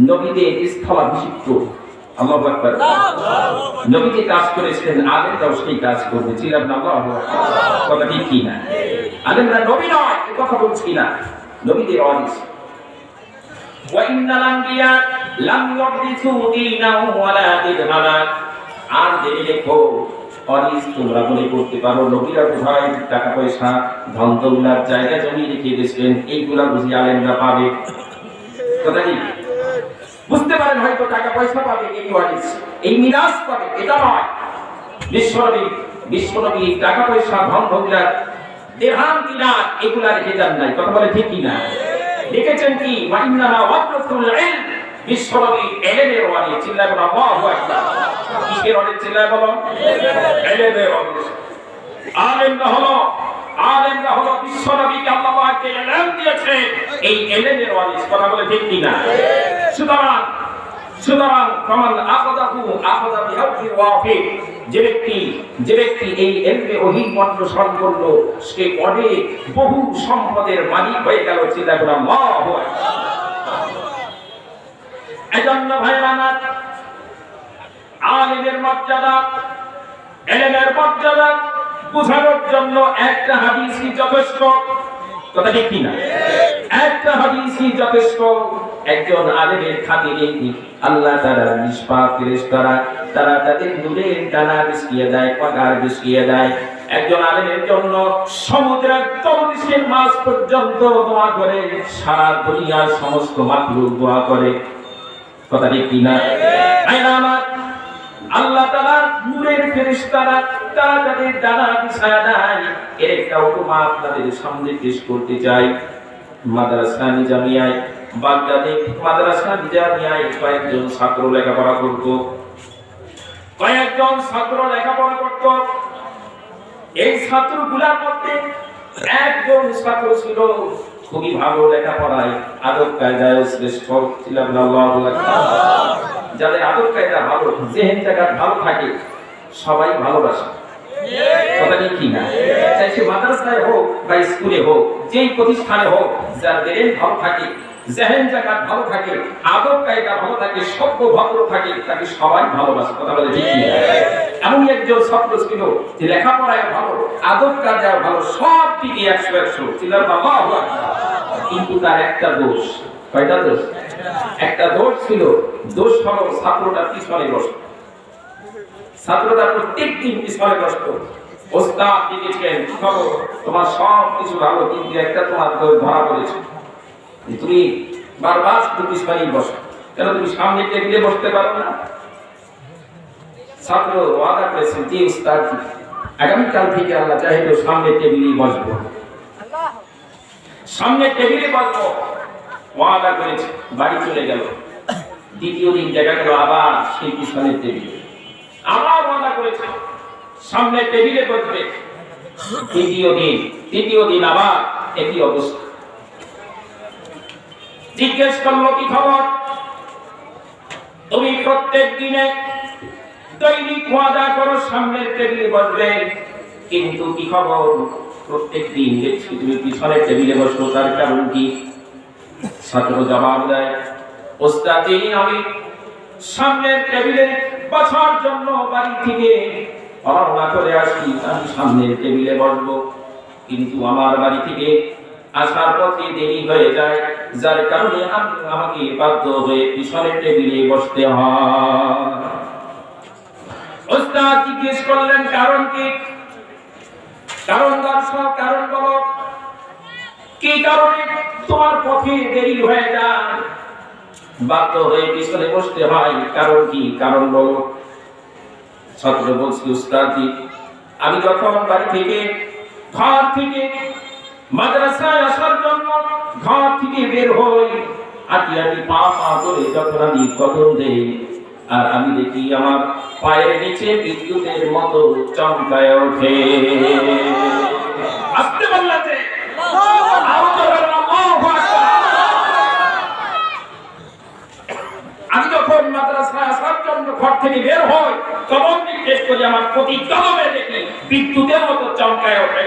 নবীদের স্থলাভিষিক্ত। আল্লাহু আকবার। নবী যে কাজ করেছিলেন আলেমরাও সেই কাজ করবে। ছিলেন আল্লাহু আকবার। কথা ঠিক কি না? আলেমরা নবী নয় এই কথা বলছি না, নবীদের ওয়ারিস। ওয়া ইন্নাল আম্বিয়া লাম ইউরিসু দীনাহু ওয়ালা দিরহামা। আর জেনে রেখো ওয়ারিস তোমরা মনে করতে পারো নবীরা কোথায় টাকা পয়সা ধন দৌলত জায়গা জমি রেখে গেছেন, এইগুলা বুঝি আলেমরা পাবে। কথা কি বুঝতে পারেন? হয়তো টাকা পয়সা পাবে, এই ওয়ারিস এই মিরাস পাবে, এটা নয়। বিশ্বনবী টাকা পয়সা ধন দৌলত দিরহাম দিনার এগুলা রেখে যান নাই। কথা বলে ঠিক কি না? লিখেছেন কি ওয়া ইন্নামা ওয়ারাসাতুল ইলম। বিশ্বনবী ইলমের ওয়ারিস। চিল্লায় বলো আল্লাহু আকবার। কিসের ওয়ারিস? চিল্লায় বলো ইলমের ওয়ারিস। আলেমরা হলো বিশ্বনবীকে আল্লাহ পাক যে ইলম দিয়েছে এই ইলমের ওয়ারিস। কথা বলে ঠিক কি না? সুতরাং কামাল আখাযাহু আখাযা বিহাজ্জির ওয়াফি। যে ব্যক্তি এই ইলমে ওহী অনুসরণ করলো সে অনেক বহু সম্পদের মালিক হয়ে গেল। চিন্তা করে আল্লাহু আকবার। এজন্য ভাইরা আমার আলেমের মর্যাদা ইলমের মর্যাদা বোঝানোর জন্য একটা হাদিসই যথেষ্ট। কথা ঠিক কি না? একটা হাদিসই যথেষ্ট। একজন আলেমের খাতিরে আল্লাহ তাআলা নিষ্পাপ ফেরেশতারা তারা তাদের নূরের ডানা বিছিয়ে দেয়, পাগার বিছিয়ে দেয়। একজন আলেমের জন্য সমুদ্রের তলদেশের মাছ পর্যন্ত দোয়া করে, সারা দুনিয়ার সমস্ত মাখলুক দোয়া করে। কথা ঠিক কিনা? আমার আল্লাহ তাআলার নূরের ফেরেশতারা তারা তাদের ডানা বিছায়া দেয়। এর একটা উপমা আপনাদের সামনে পেশ করতে চাই। মাদ্রাসা নিজামিয়ায়, বাগদাদে মাদ্রাসা নিজামিয়ায় কয়েকজন ছাত্র লেখাপড়া করত। এই ছাত্রগুলোর মধ্যে একজন ছাত্র ছিল খুবই ভালো লেখাপড়ায়, আদব কায়দায় শ্রেষ্ঠ ছিলেন। যাদের আদব কায়দা ভালো, জেহেন জায়গা ভালো থাকে, সবাই ভালোবাসে। কথা কি না? চাই সে মাদ্রাসায় হোক বা স্কুলে হোক, যেই প্রতিষ্ঠানে হোক, যার ব্রেন ভালো থাকে, জেহেন জায়গা ভালো থাকে, আদব কায়দা ভালো থাকে, সভ্য ভদ্র থাকে, তাকে সবাই ভালোবাসে। কথা বলে ঠিক না? এমনই একজন ছাত্র ছিল যে লেখাপড়ায় ভালো, আদব কায়দায় ভালো, সব দিকে 100 ছিল। কিন্তু তার একটা দোষ। কয়টা দোষ? একটা দোষ ছিল। দোষ হলো ছাত্রটা পিছনে বসত। ছাত্রটা প্রত্যেকদিন পিছনে বসত। ওস্তাদ লিখেছেন, তোমার সব কিছু ভালো, কিন্তু একটা তোমার ধরা পড়েছে, তুমি বারবার শুধু পিছনেই বসো। কেন তুমি সামনে টেবিলে বসতে পারো না? ছাত্র ওয়াদা করেছেন, যে উস্তাদ আগামীকাল থেকে আল্লাহ চাইলে সামনে টেবিলেই বসবো, সামনে টেবিলে বসবো। ওয়াদা করেছে, বাড়ি চলে গেল। দ্বিতীয় দিন দেখা গেল আবার সেই পিছনের টেবিলে। আবার ওয়াদা করেছে, সামনে টেবিলে বসবে। তৃতীয় দিন আবার একই অবস্থা। জিজ্ঞেস করলো, কি খবর? তুমি প্রত্যেক দিনে দৈনিক ওয়াদা করো সামনের টেবিলে বসবে, কিন্তু কি খবর? প্রত্যেক দিন দেখছি তুমি পিছনের টেবিলে বসো, তার কারণ কি? ছাত্র জবাব দেয়, ওস্তাদ, আমি সামনের টেবিলে বসার জন্য বাড়ি থেকে রওনা করে আসি, আমি সামনের টেবিলে বসবো, কিন্তু আমার বাড়ি থেকে আসার পথে দেরি হয়ে যায়, যার কারণে আমাকে বাধ্য হয়ে পিছনের টেবিলে বসতে হয়। ওস্তাদ জিজ্ঞেস করলেন, কারণ কি? কারণ দর্শক, কারণ বলো, কি কারণে তোমার পথে দেরি হয়ে যায়, বাধ্য হয়ে পিছনে বসতে হয়? কারণ কি? কারণ বলো। ছাত্র বলছি, উস্তাদ, আমি যখন বাড়ি থেকে ঘর থেকে মাদ্রাসায় আসার জন্য ঘর থেকে বের হই, আটি আটি পা পা করে যখন আমি কদম দেই, আর আমি দেখি আমার পায়ের নিচে বিদ্যুতের মতো চমকায় ওঠে। আসতে বললাতে আমি যখন মাদ্রাসায় আসার জন্য ঘর থেকে বের হই, কদম নিক্ষেপ করি, আমার প্রতি কদমে দেখি বিদ্যুতের মতো চমকায় ওঠে।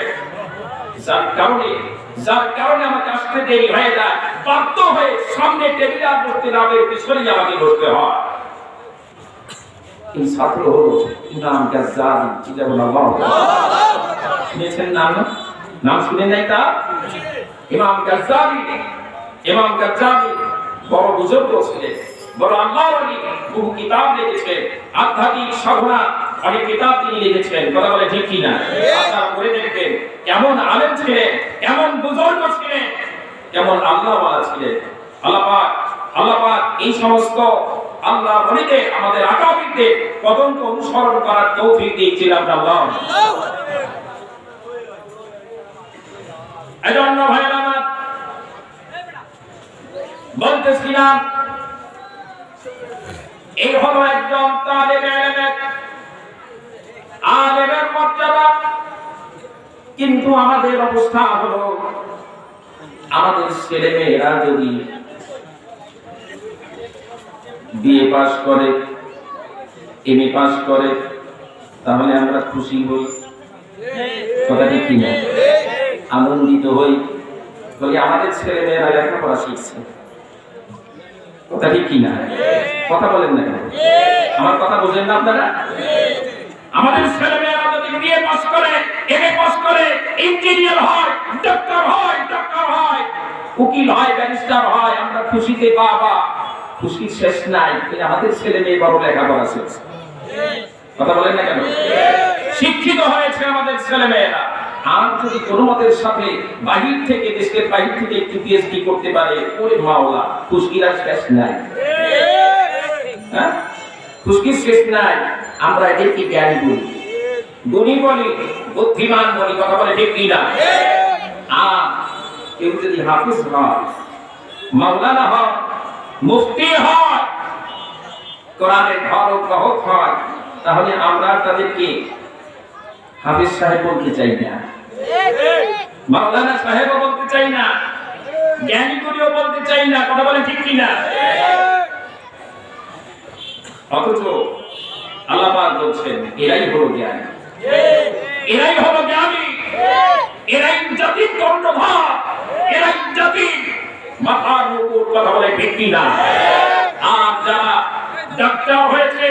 যার কারণে আমাকে আসতে দেরি হয়ে যায়, বাধ্য হয়ে সামনে টেবিলে আর বসতে না পেরে পিছনে আমাকে বসতে হয়। এই ছাত্র হলো ইমাম গাজ্জালি, শুনেছেন নাম? নাম শুনে নাই তা? ইমাম গাজ্জালি বড় বুজুর্গ ছিলেন, বড় আল্লাহর ওলি, বহু কিতাব লিখেছেন, আধ্যাত্মিক সাধনা অনেক কিতাব তিনি লিখেছেন। কথা বলে ঠিক কিনা? আপনারা পড়ে দেখবেন, এমন আলেম ছিলেন, এমন বুজুর্গ ছিলেন, এমন আল্লাহওয়ালা ছিলেন। আল্লাহ পাক এই সমস্ত আল্লাহ ওলিদের, আমাদের আকাবিরদের কদমকে অনুসরণ করার তৌফিক দিয়েছিলেন আল্লাহ। এজন্য ভাইরা আমার বলতেছিলাম, এই হলো একজন আলেমের মর্যাদা। কিন্তু আমাদের অবস্থা হলো, আমাদের ছেলে মেয়েরা যদি বিএ পাস করে, এমএ পাস করে, তাহলে আমরা খুশি হই। কথা ঠিক না? আনন্দিত হই, বলি আমাদের ছেলে মেয়েরা লেখাপড়া শিখছে। কথা ঠিক কিনা? কথা বলেন না কেন? আমার কথা বোঝেন না আপনারা? আমাদের ছেলে মেয়েরা যদি বিএ পাস করে, এমএ পাস করে, ইঞ্জিনিয়ার হয়, ডক্টর হয়, উকিল হয়, ব্যারিস্টার হয়, আমরা খুশিতে বাবা, খুশি শেষ নাই। আমাদের ছেলে মেয়ে বড় লেখাপড়া শিখছে। কথা বলেন না কেন? শিক্ষিত হয়েছে আমাদের ছেলেমেয়েরা। আর যদি কোনো মতের সাথে বাহির থেকে, দেশের বাহির থেকে একটু পিএইচডি করতে পারে, ওরে মাওলা, খুশকির শেষ নাই। হ্যাঁ, খুশকির শেষ নাই। আমরা এদেরকে জ্ঞানী বলি, গুণী বলি, বুদ্ধিমান বলি, কথা বলে ঠিক কিনা? আর কেউ যদি হাফিজ হয়, মাওলানা হয়, মুফতি হয়, কোরআনের ধারক বাহক হয়, তাহলে আমরা তাদেরকে হাফিজ সাহেব বলতে চাই না, মাওলানা সাহেবও বলতে চাই না, জ্ঞানী গুণীও বলতে চাই না, কথা বলে ঠিক কিনা? অথচ আল্লাহ পাক বলছেন এরাই হলো জ্ঞানী, এরাই হলো জ্ঞানী, এরাই জাতির কর্ণধার, এরাই জাতির মাথার উপর, কথা বলে ঠিক কিনা? আর যারা ডাক্তার হয়েছে,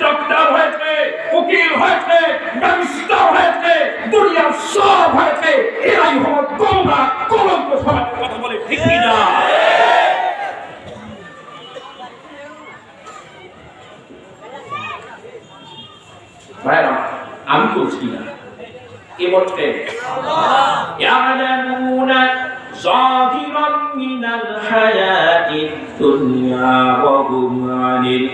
ডক্টর হয়েছে, উকিল হয়েছে, ব্যারিস্টার হয়েছে, দুনিয়ার সব হয়েছে, এরাই হলো গোমরা, কলঙ্ক সমাজ, কথা বলে ঠিক কিনা? ভাইরা, আমি বলছি না, কে বলছেন? ইয়ালামুনা যাহিরাম মিনাল হায়াতিদ দুনিয়া ওয়া হুম আনিল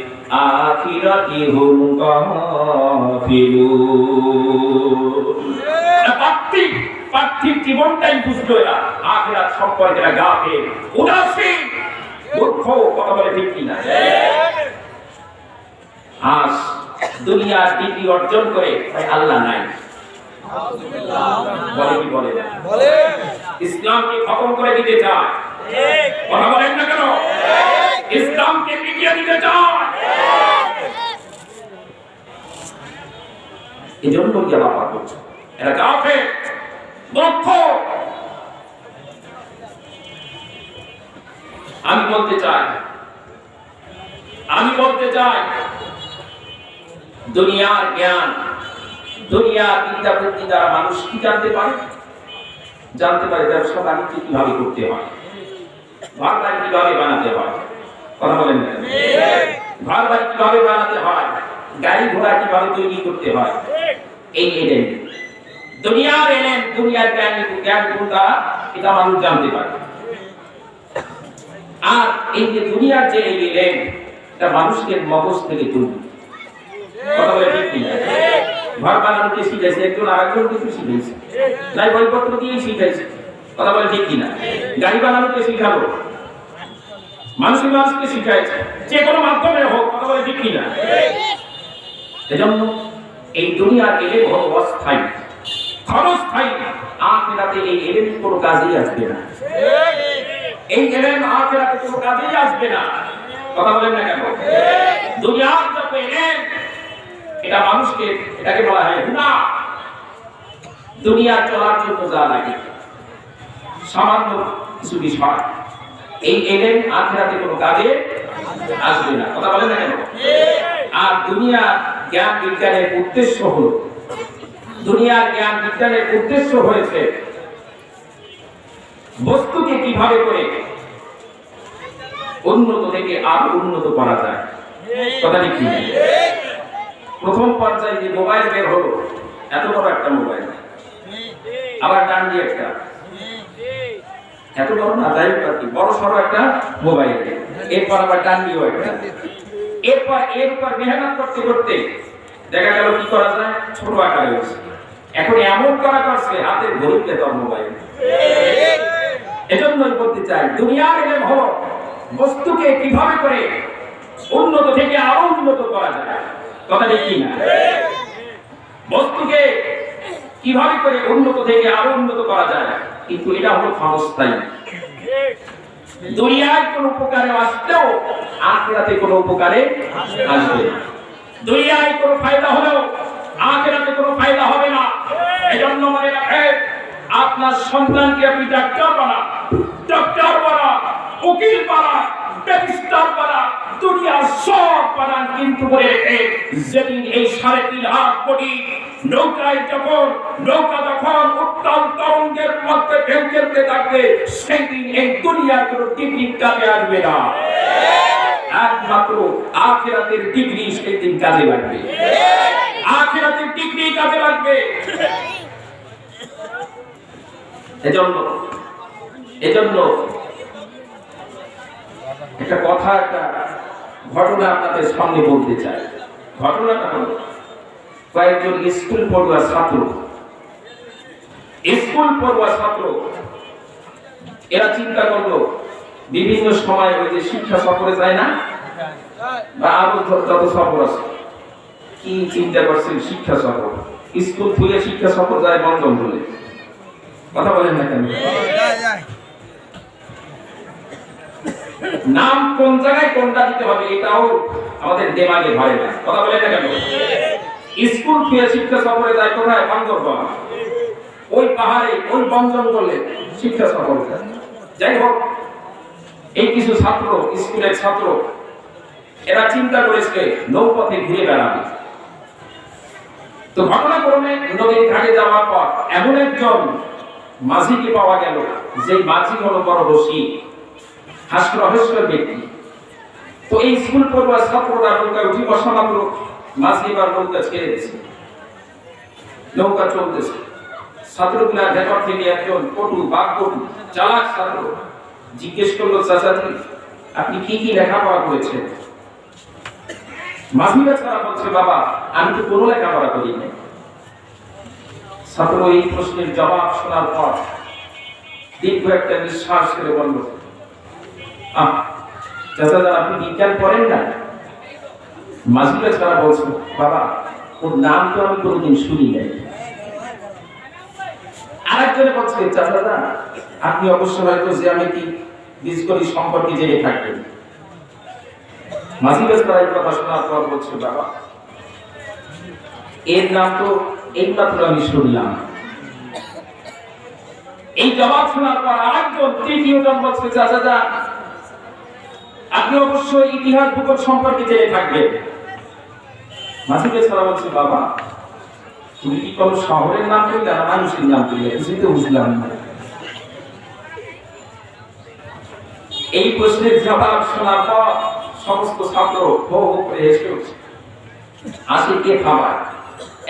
আখিরাতি হুম গাফিলুন। পার্থিব জীবনটাই বুঝলো এরা, আখিরাত সম্পর্কে এরা গাফিল, উদাসীন, মূর্খ, কথা বলে ঠিক কিনা? আজ দুনিয়ার ডিগ্রি অর্জন করে আল্লাহ নাই বলে, কি বলে? ইসলামকে খতম করে দিতে চায়, কথা বলেন না কেন? ইসলামকে মিটিয়ে দিতে চায়। এই জন্য আল্লাহ পাক বলছে এরা কাফের, মূর্খ। আমি বলতে চাই দুনিয়ার জ্ঞান, দুনিয়ার বিদ্যা বুদ্ধি দ্বারা মানুষ কি জানতে পারে? ব্যবসা বাণিজ্য কিভাবে করতে হয়, ঘর বাড়ি কিভাবে বানাতে হয়, কথা বলেন না? ঘর বাড়ি কিভাবে বানাতে হয়, গাড়ি ঘোড়া কিভাবে তৈরি করতে হয়, এই এলেন দুনিয়ার জ্ঞান দ্বারা এটা মানুষ জানতে পারে। আর এই যে দুনিয়ার যে এলেন, এটা মানুষের মগজ থেকে তৈরি, কথা বলে ঠিক কিনা? ঘর বানানোকে শিখাইছে একজন, আরেকজন কিছু শিখাইছে, তাই বইপত্র দিয়ে শিখাইছে, কথা বলে ঠিক কিনা? গাড়ি বানানোকে শিখালো, মানুষকে শিখাইছে, যে কোনো মাধ্যমে হোক, কথা বলে ঠিক কিনা? এজন্য এই দুনিয়ার এলেম হলো অস্থায়ী, ক্ষণস্থায়ী। আখিরাতে এই এলেম কোনো কাজেই আসবে না, এই এলেম আখিরাতে কোনো কাজেই আসবে না, কথা বলেন না কেন? দুনিয়ার যত এলেম, এটা মানুষকে, এটাকে বলা হয় গুনাহ। দুনিয়ার চলার জন্য যা লাগে সামান্য কিছু বিষয়, এই এলেম আখিরাতে কোনো কাজে আসবে না, কথা বলেন না কেন? আর দুনিয়ার জ্ঞান বিজ্ঞানের উদ্দেশ্য হয়েছে বস্তুকে কিভাবে করে উন্নত থেকে আরো উন্নত করা যায়, কথা কি? প্রথম পর্যায়ে যে মোবাইল বের হলো, এত বড় একটা মোবাইল, আবার ডান দিয়ে একটা, এত বড় না, যাই হোক বড় সড়ো একটা মোবাইল, এরপর আবার ডান দিয়েও একটা, এরপর এর উপর মেহনত করতে করতে দেখা গেল কি করা যায়, ছোট আকারে হয়েছে। এখন এমন করা করছে হাতের ঘড়িতে তোর মোবাইল। এজন্যই বলতে চাই দুনিয়ার এলেম হলো বস্তুকে কিভাবে করে উন্নত থেকে আরো উন্নত করা যায়, কথা ঠিক না? বস্তুকে কিভাবে করে উন্নত থেকে আরো উন্নত করা যায়, কিন্তু এটা হলো ক্ষণস্থায়ী। দুনিয়ায় কোন উপকারে আসলেও আখিরাতে কোন উপকারে আসবে না। দুনিয়ায় কোন ফায়দা হলেও আখিরাতে কোন ফায়দা হবে না। এজন্য মনে রাখেন, আপনার সন্তানকে আপনি ডাক্তার বানান, উকিল বানান, ব্যারিস্টার বানান, দুনিয়ার সব বানান, কিন্তু বলে রেখে যেদিন এই 3.5 কোটি নৌকা যখন উত্তাল তরঙ্গের মধ্যে ঢেউ খেলতে থাকবে, সেদিন এই দুনিয়ার কোন ডিগ্রি কাজে আসবে না। একমাত্র আখিরাতের ডিগ্রি সেদিন কাজে লাগবে। আখিরাতের ডিগ্রি কাজে লাগবে। এজন্য একটা কথা, একটা ঘটনা আপনাদের সামনে বলতে চাই। ঘটনাটা হলো, কয়েকজন স্কুল পড়ুয়া ছাত্র এরা চিন্তা করলো, বিভিন্ন সময় ওই যে শিক্ষা সফরে যায় না, বা আরো যত সফর আছে, কি চিন্তা করছেন? শিক্ষা সফর, স্কুল থেকে শিক্ষা সফর যায় বন্ধন বলে, কথা বলেন না কেন? নাম কোন জায়গায় কোনটা দিতে হবে এটাও আমাদের দেমাগে ধরে না, কথা বলেন না কেন? স্কুল থেকে শিক্ষা সফরে যায় কোথায়? বান্দরবান, ওই পাহাড়ে, ওই বন জঙ্গলে শিক্ষা সফরে যায়। যাই হোক, এই কিছু ছাত্র, স্কুলের ছাত্র, এরা চিন্তা করেছে নৌপথে ঘুরে বেড়াবে। তো ঘটনাক্রমে নদীর ঘাটে যাওয়ার পর এমন একজন মাঝিকে পাওয়া গেল, যে মাঝি হলো বড় রসিক, হাস্যরহস্যের ব্যক্তি। তো এই স্কুল পড়ুয়া ছাত্ররা নৌকা উঠি বসা মাত্র মাঝি এবার নৌকা ছেড়ে দিয়েছে, নৌকা চলতেছে। ছাত্রগুলা ভেতর থেকে একজন বাকপটু চালাক ছাত্র জিজ্ঞেস করলো, চাচাজি আপনি কি কি লেখাপড়া করেছেন? মাঝি বেচারা বলছে, বাবা আমি তো কোনো লেখাপড়া করি নাই। ছাত্র এই প্রশ্নের জবাব শোনার পর দীর্ঘ একটা নিঃশ্বাস করে বলল, চাচাদা আপনি বিজ্ঞান পড়েন না? মাঝি বেচারা বলছে, বাবা ওর নাম তো আমি কোনোদিন শুনি নাই। আরেকজনে বলছে, চাচাদা আপনি অবশ্যই হয়তো জ্যামিতি বীজগণিত সম্পর্কে জেনে থাকবেন। মাঝি বেচারা এই কথা শোনার পর বলছে, বাবা এর নাম তো এইমাত্র আমি শুনলাম। এই জবাব শোনার পর আরেকজন, তৃতীয় জন বলছে, চাচাদা আপনি অবশ্যই ইতিহাস ভূগোল সম্পর্কে জেনে থাকবেন। মাঝি বেচারা বলছে, বাবা তুমি কি কোনো শহরের নাম কইলে না মানুষের নাম কইলে? কিছুই তো বুঝলাম না। এই প্রশ্নের জবাব শোনার পর সমস্ত ছাত্র হো হো করে হেসে উঠছে। আসে কে থামায়?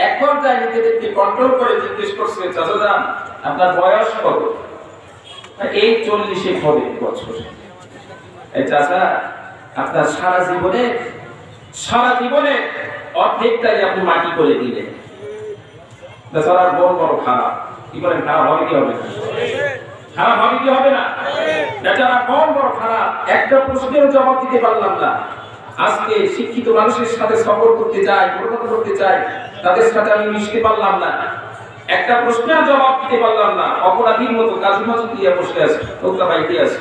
এক পর্যায়ে নিজেদেরকে কন্ট্রোল করে জিজ্ঞেস করছে, চাচাদা আপনার বয়স কত? এই 40 হবে বছর। এই চাচা আপনার সারা জীবনে অর্ধেকটাই আপনি মাটি করে দিলেন। বেচারার বড় খারাপ। কি বলেন, খারাপ হবে কি হবে? খারাপ হবে কি হবে না? বেচারা বড় খারাপ। একটা প্রশ্নের জবাব দিতে পারলাম না। আজকে শিক্ষিত মানুষের সাথে সফর করতে চাই, পরিণত করতে চাই, তাদের সাথে আমি মিশতে পারলাম না। একটা প্রশ্নের জবাব দিতে পারলাম না। অপরাধীর মতো কাজুমাজু দিয়ে বসে আছে, নৌকা বাইতে আছে।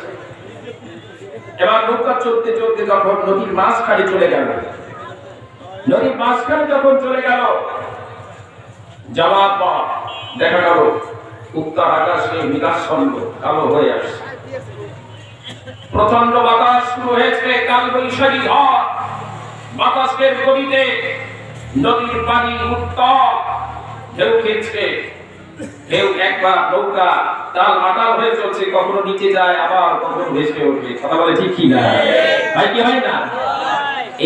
এবার নৌকা চলতে চলতে যখন নদীর মাঝখানে চলে গেল, যাওয়ার পর দেখা গেল উত্তর আকাশে মেঘাচ্ছন্ন কালো হয়ে আসছে। প্রচন্ড বাতাস শুরু হয়েছে, কালবৈশাখী ঝড়। বাতাসের গতিতে নদীর পানি উত্তপ্ত, ঢেউ খেলছে। ঢেউ একবার নৌকা তাল মাটাল হয়ে চলছে, কখনো নিচে যায় আবার কখনো ভেসে ওঠে। কথা বলে ঠিক কি না? হয় কি হয় না?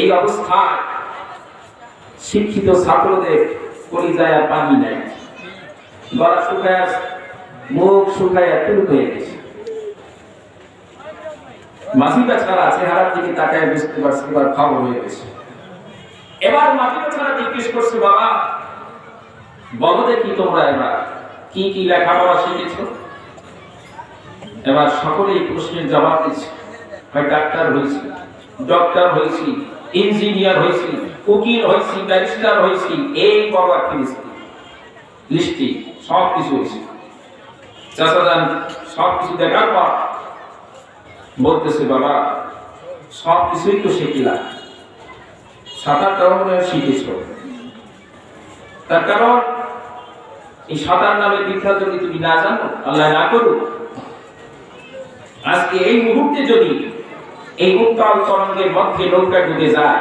এই অবস্থায় শিক্ষিত ছাত্রদের কলিজায় আর পানি নাই, গলা শুকায়, মুখ শুকায় তুল হয়ে গেছে। মাঝি বেচারা চেহারার দিকে তাকায় বুঝতে পারছে এবার খবর হয়ে গেছে। এবার মাঝি বেচারা জিজ্ঞেস করছে, বাবা বলো দেখি তোমরা এবার কি কি লেখাপড়া শিখেছ? এবার সকলেই প্রশ্নের জবাব দিচ্ছে, ডাক্তার হয়েছি, ডক্টর হয়েছি, ইঞ্জিনিয়ার হয়েছি, উকিল হয়েছি, ব্যারিস্টার হয়েছি, এই বড় একটা লিস্টি সব কিছু হয়েছে। চাচাদান সব কিছু দেখার পর বলতেছে, বাবা সব কিছুই তো শিখলাম, সাঁতারটাও মনে হয় শিখেছ। তার কারণ এই সাঁতার নামের বিদ্যা যদি তুমি না জানো, আল্লাহ না করুক, আজকে এই মুহূর্তে যদি এই উত্তাল তরঙ্গের মধ্যে নৌকা ডুবে যায়,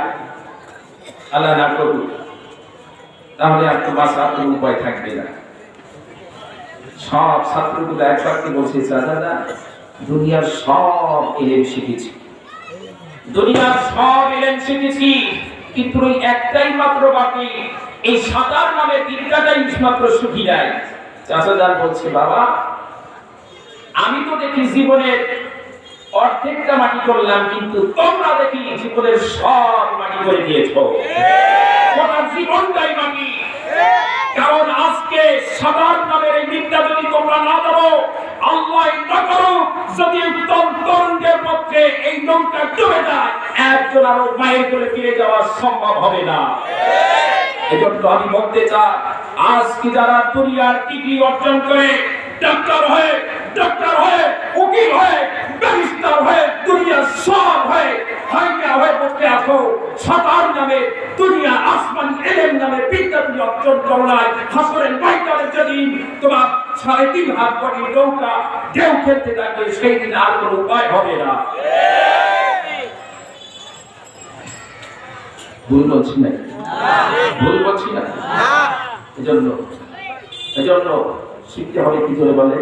আল্লাহ না করুক, তাহলে আর তো বাঁচার কোনো উপায় থাকবে না। সব ছাত্রগুলো একসাথে বলছে, চাচাদা দুনিয়ার সব এলেম শিখেছি, দুনিয়ার সব এলেম শিখেছি, কিন্তু একটাই মাত্র বাকি, এই সাঁতার নামের বিদ্যাটাই মাত্র সুখী নাই। চাচাদার বলছে, বাবা আমি তো দেখি জীবনের অর্ধেকটা মাটি করলাম, কিন্তু তোমরা দেখি জীবনের সব মাটি করে দিয়েছো, তোমার জীবনটাই মাটি। কারণ আজকে সাঁতার নামের এই বিদ্যা যদি তোমরা না দাও, আল্লাহ না করো, যদি তরুণদের মধ্যে এই নৌকা ডুবে যায়, একজন আরো মায়ের করে ফিরে যাওয়া সম্ভব হবে না। এজন্য আমি বলতে চাই, আজকে যারা দুনিয়ার ডিগ্রি অর্জন করে ডাক্তার হয়ে উকিল হয়ে ব্যারিস্টার হয়ে দুনিয়ার সব হয়ে বসে আছো, সাঁতার নামে দুনিয়া আসমান এলেম নামে বিদ্যা তুমি অর্জন করো নাই, হাসরের ময়দানে যেদিন তোমার 3.5 হাত বড়ি নৌকা ঢেউ খেলতে থাকবে, সেই দিন আর কোনো উপায় হবে না। ভুল বলছি না? ভুল বলছি না? এজন্য শিখতে হবে। কি জোরে বলেন?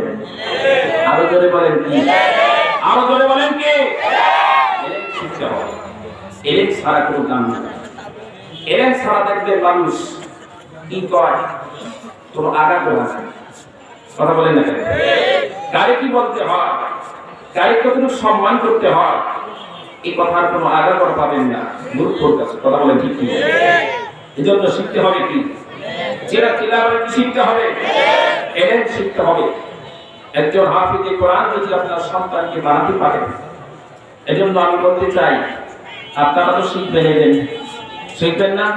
আরো জোরে বলেন কি? আরো জোরে বলেন কি? শিখতে হবে। এলেম ছাড়া কোনো কাম নেই। এলেম ছাড়া দেখবে মানুষ কি করে, কোনো আগাগোড়া আছে। কথা বলেন না? কারে কি বলতে হয়, কারে কতটুকু সম্মান করতে হয়, এই কথার কোনো আগাগোড়া পাবেন না। গুরুত্ব আছে। কথা বলেন ঠিক কি? এজন্য শিখতে হবে কি? যেটা তিলাওয়াত শিখতে হবে, এলেম শিখতে হবে। একজন হাফিজে কোরআন যদি আপনার সন্তানকে বানাতে পারেন, এজন্য আমি বলতে চাই, আপনারা তো শিখবেন, এলেম শিখবেন না?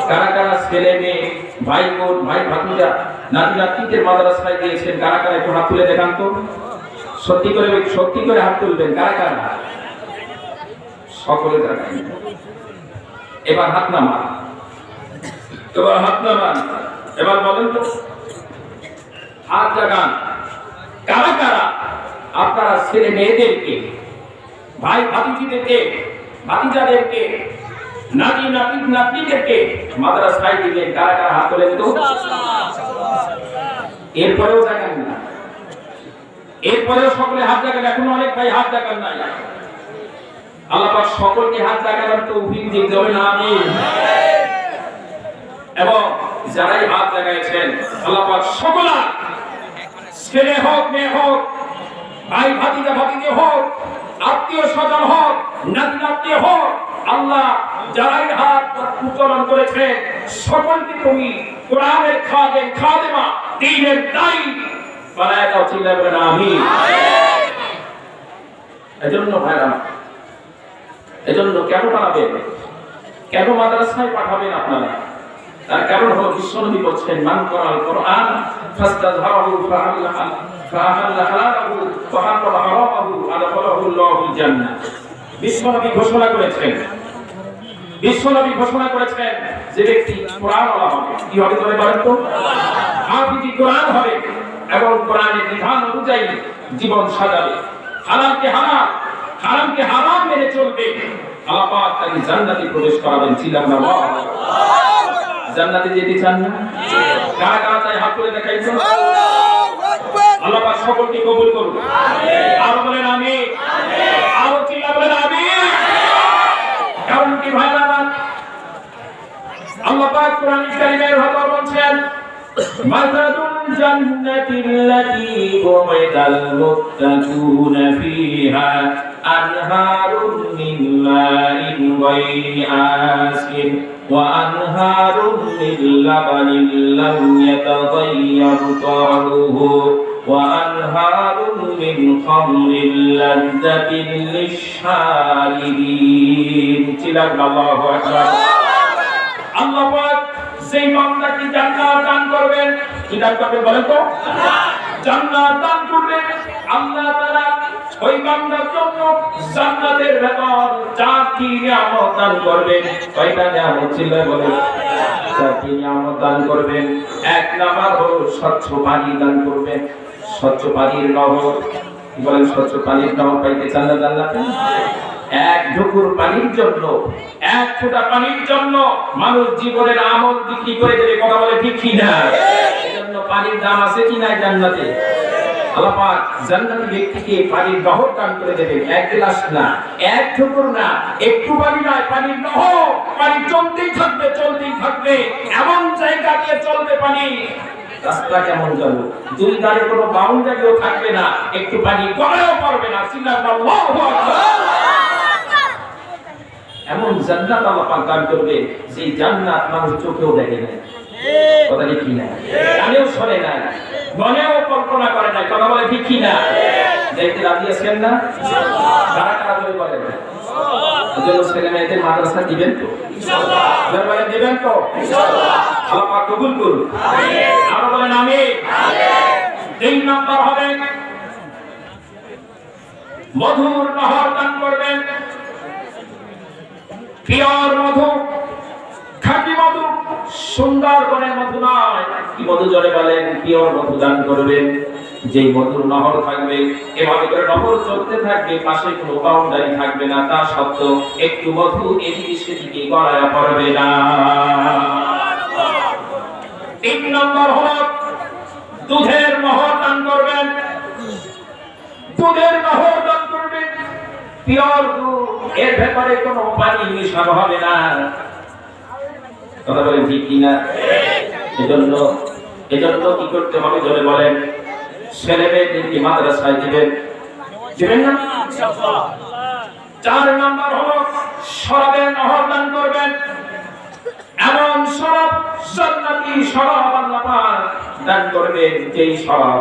কারা কারা ছেলে মেয়ে, ভাই বোন, ভাই ভাতিজা, নাতি নাতনিদের মাদ্রাসায় দিয়েছেন? কারা কারা একটু হাত তুলে দেখান তো। সত্যি করে হাত তুলবেন। কারা কারা? সকলে দেখান। এবার হাত নামান। এবার বলেন তো, হাত জাগান। কারা কারা আপনারা ছেলে মেয়েদেরকে, ভাই ভাতিজিদেরকে, ভাতিজাদেরকে, নাতি নাতনিদেরকে মাদ্রাসায় দিবেন? কারা কারা হাত তোলেন তো। এরপরেও জাগান না, এরপরেও সকলে হাত জাগান। এখনো অনেক ভাই হাত জাগান নাই। আল্লাহ পাক সকলকে হাত জাগানোর তৌফিক দিন, বলেন আমিন। এবং যারাই হাত জাগাইছেন, আল্লাহ পাক সকলা, ছেলে হোক মেয়ে হোক, ভাই ভাতিজা হোক, আত্মীয় স্বজন হোক, নাতি নাতনি হোক, আল্লাহ যারাই হাত উত্তোলন করেছেন সকলকে তুমি কোরআনের খাদেমা, দ্বীনের দায়ী বানায় দাও। চিল্লায় বলেন আমিন। এজন্য ভাইরা, এজন্য কেন বানাবেন, কেন মাদ্রাসায় পাঠাবেন আপনারা? তার কারণ হলো বিশ্বনবী বলছেন, মান করাল কোরআন ফাস্তাযহারু ফাহাল্লা হালালাহু ওয়া হারামা হারামাহু আদখালাহুল্লাহুল জান্নাহ। বিশ্বনবী ঘোষণা করেছেন, যে ব্যক্তি কোরআন ওয়ালা হবে, কি হবে বলে বলেন তো? হাফিজি কোরআন হবে এবং কোরআনের বিধান অনুযায়ী জীবন সাজাবে, হালালকে হালাল, হারামকে হারাম মেনে চলবে, আল্লাহ পাক তাকে জান্নাতে প্রবেশ করাবেন। আল্লাহ জান্নাতে যেতে চান না? কারা কারা চাই হাত তুলে দেখাই তো। আল্লাহ পাক সকলকে কবুল করুন। আর বলেন আমিন। আর চিল্লা বলেন আমিন। কারণ কি ভাইরা, আল্লাহ পাক কোরআন কারীমের ভেতর বলছেন, মাসালুল জান্নাতিল্লাতী ওয়াইদাল মুত্তাকুনা ফিহা আনহারুম মিন মাইন গায়রি আসিন ওয়া আনহারুম মিন লাবানিন লাম ইয়াতাগায়্যার তা'আমুহু ওয়া আনহারুম মিন খামরিন লাযযাতিন লিশ-শারিবিন। আল্লাহু আকবার। আল্লাহ পাক সেই বান্দাকে জান্নাত দান করবেন। কি দান করবেন বলেন তো? জান্নাত দান করবেন। আল্লাহ তাআলা ওই বান্দার জন্য জান্নাতের ভেতর চারটি নিয়ামত দান করবেন। কয়টা নিয়ামত ছিল বলেন? চারটি নিয়ামত দান করবেন। এক নাম্বার হলো স্বচ্ছ পানি দান করবেন। স্বচ্ছ পানির নহর। কি বলেন? স্বচ্ছ পানির নহর পাইতে চান না জান্নাতে? এক ঢুকুর পানির জন্য, এক ফোঁটা পানির জন্য মানুষ জীবনের আমল বিক্রি করে দেবে। কথা বলে ঠিক কি না? এজন্য পানির দাম আছে কি নাই জান্নাতে? আল্লাহ পাক জান্নাতি ব্যক্তিকে পানির নহর দান করে দেবেন। এক গ্লাস না, এক ঠোকর না, একটু পানি নয়, পানির নহর। পানি চলতেই থাকবে, চলতেই থাকবে, এমন জায়গা দিয়ে চলবে পানি, রাস্তা কেমন যাবো, দুই ধারে কোনো বাউন্ডারিও থাকবে না, একটু পানি গড়াও পড়বে না। আল্লাহু আকবার। এমন জান্নাত আল্লাহ পাক দান করবে যে জান্নাত মানুষ চোখেও দেখে না, কথা ঠিক কিনা, কানেও শোনে না, মনেও কল্পনা করে না, কথা বলে ঠিক কিনা। দেখতে রাজি আছেন না? কারা কারা ধরে বলেন ইনশাআল্লাহ। ছেলে মেয়েদের মাদ্রাসা দিবেন তো ইনশাআল্লাহ, বলেন দিবেন তো ইনশাআল্লাহ। আল্লাহ পাক কবুল করুন, আমিন। আর বলেন আমিন, আমিন। 3 নাম্বার হবে মধুর নহর দান করবেন। পিওর মধু, খাঁটি মধু, সুন্দরবনের মধু নয়। কি মধু জলে বলেন? পিওর মধু দান করবেন। যেই মধুর নহর থাকবে, এভাবে করে নহর চলতে থাকবে, পাশে কোনো বাউন্ডারি থাকবে না, তা সত্ত্বেও একটু মধু এদিকে সেদিকে গড়ায়া পড়বে না। 3 নম্বর হলো দুধের নহর দান করবেন। দুধের নহর দান করবেন, পিওর দুধ, এর ভেতরে কোনো পানি মিশানো হবে না, কথা বলেন ঠিক কিনা। এজন্য কি করতে হবে জোরে বলেন? ছেলে মেয়েদেরকে মাদ্রাসায় দিবেন না ইনশাআল্লাহ। 4 নাম্বার হলো শরাবের নহর দান করবেন। এমন শরাব, জান্নাতি শরাব আল্লাহ পাক দান করবেন, যেই শরাব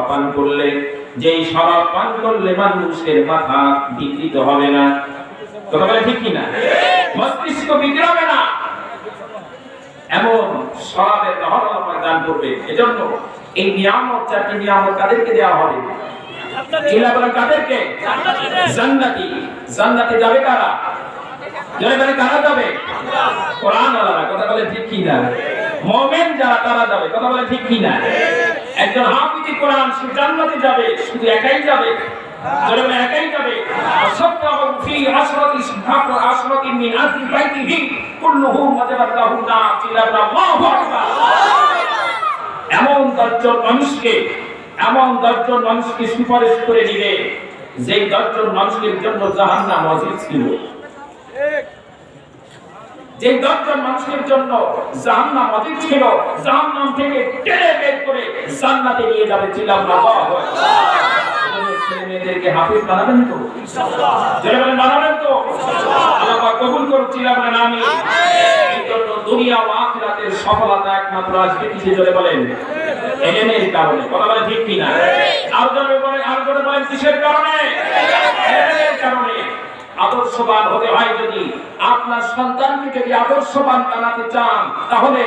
পান করলে মানুষের মাথা বিকৃত হবে না, কথা বলে ঠিক কিনা, মস্তিষ্ক বিকৃত হবে না, এমন শরাবের নহর আল্লাহ পাক দান করবে। এজন্য এই নিয়ামত, 4টি নিয়ামত কাদেরকে দেওয়া হবে? কাদেরকে? জান্নাতি। জান্নাতে যাবে কারা? কারা যাবে? কোরআন আলাদা, কথা বলে ঠিক কিনা। মুমিন যারা তারা যাবে, কথা বলে ঠিক কিনা। একজন হাফিজি কোরআন সে জান্নাতে যাবে, শুধু একাই যাবে, যারা একাই যাবে। আসাবতাহু ফি আশরাতি মিন আহলি বাইতিহি কুল্লুহুম ওয়াজাবাতাহু না আল্লাহু আকবার। এমন 10 জন মানুষকে সুপারিশ করে দিবে, যেই 10 জন মানুষের জন্য জাহান্নাম ওয়াজিব ছিল, যেই 10 জন মানুষের জন্য জাহান্নাম ওয়াজিব ছিল, জাহান্নাম থেকে টেনে বের করে জান্নাতে নিয়ে যাবে। আল্লাহু আকবার। ছেলে মেয়েদেরকে হাফেজ বানাবেন তো ইনশাআল্লাহ, যারা বলেন বানাবেন তো ইনশাআল্লাহ। আল্লাহ পাক কবুল করুন, বলেন আমিন। এই জন্য দুনিয়া ও আখিরাতের সফলতা একমাত্র আসবে কিসে জোরে বলেন? ইলমের কারণে, কথা বলে ঠিক কিনা। আর জোরে বলেন কিসের কারণে? ইলমের কারণে। আদর্শবান হতে হয় যদি, আপনার সন্তানকে যদি আদর্শবান বানাতে চান, তাহলে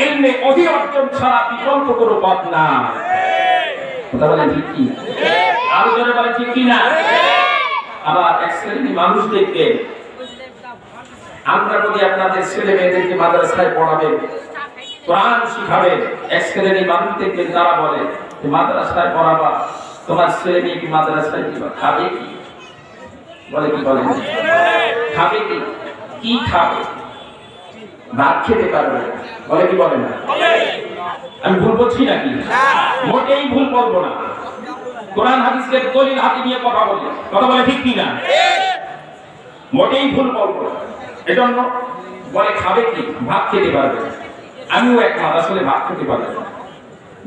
ইলমে অধিঅর্জন ছাড়া বিকল্প কোনো পথ না, কথা বলে ঠিক কি। আর জোরে বলে ঠিক কিনা। আবার এক শ্রেণী মানুষ দেখবেন, আমরা যদি আপনাদের ছেলে মেয়েদেরকে মাদ্রাসায় পড়াবেন, কোরআন শিখাবেন, এক শ্রেণী মানুষ দেখবেন তারা বলে মাদ্রাসায় পড়াবা, তোমার ছেলে মেয়েকে মাদ্রাসায় দিবা, খাবে কি? বলে কি? বলে খাবে কি? কি খাবে? ভাত খেতে পারবে, বলে কি? বলে না। আমি ভুল বলছি নাকি? মোটেই ভুল বলবো না। কোরআন হাদিসের দলিল হাতে নিয়ে কথা বলি, কথা বলে ঠিক কিনা। মোটেই ভুল বলবো না। এজন্য বলে খাবে কি? ভাত খেতে পারবে। আমিও একমত, আসলে ভাত খেতে পারবে না,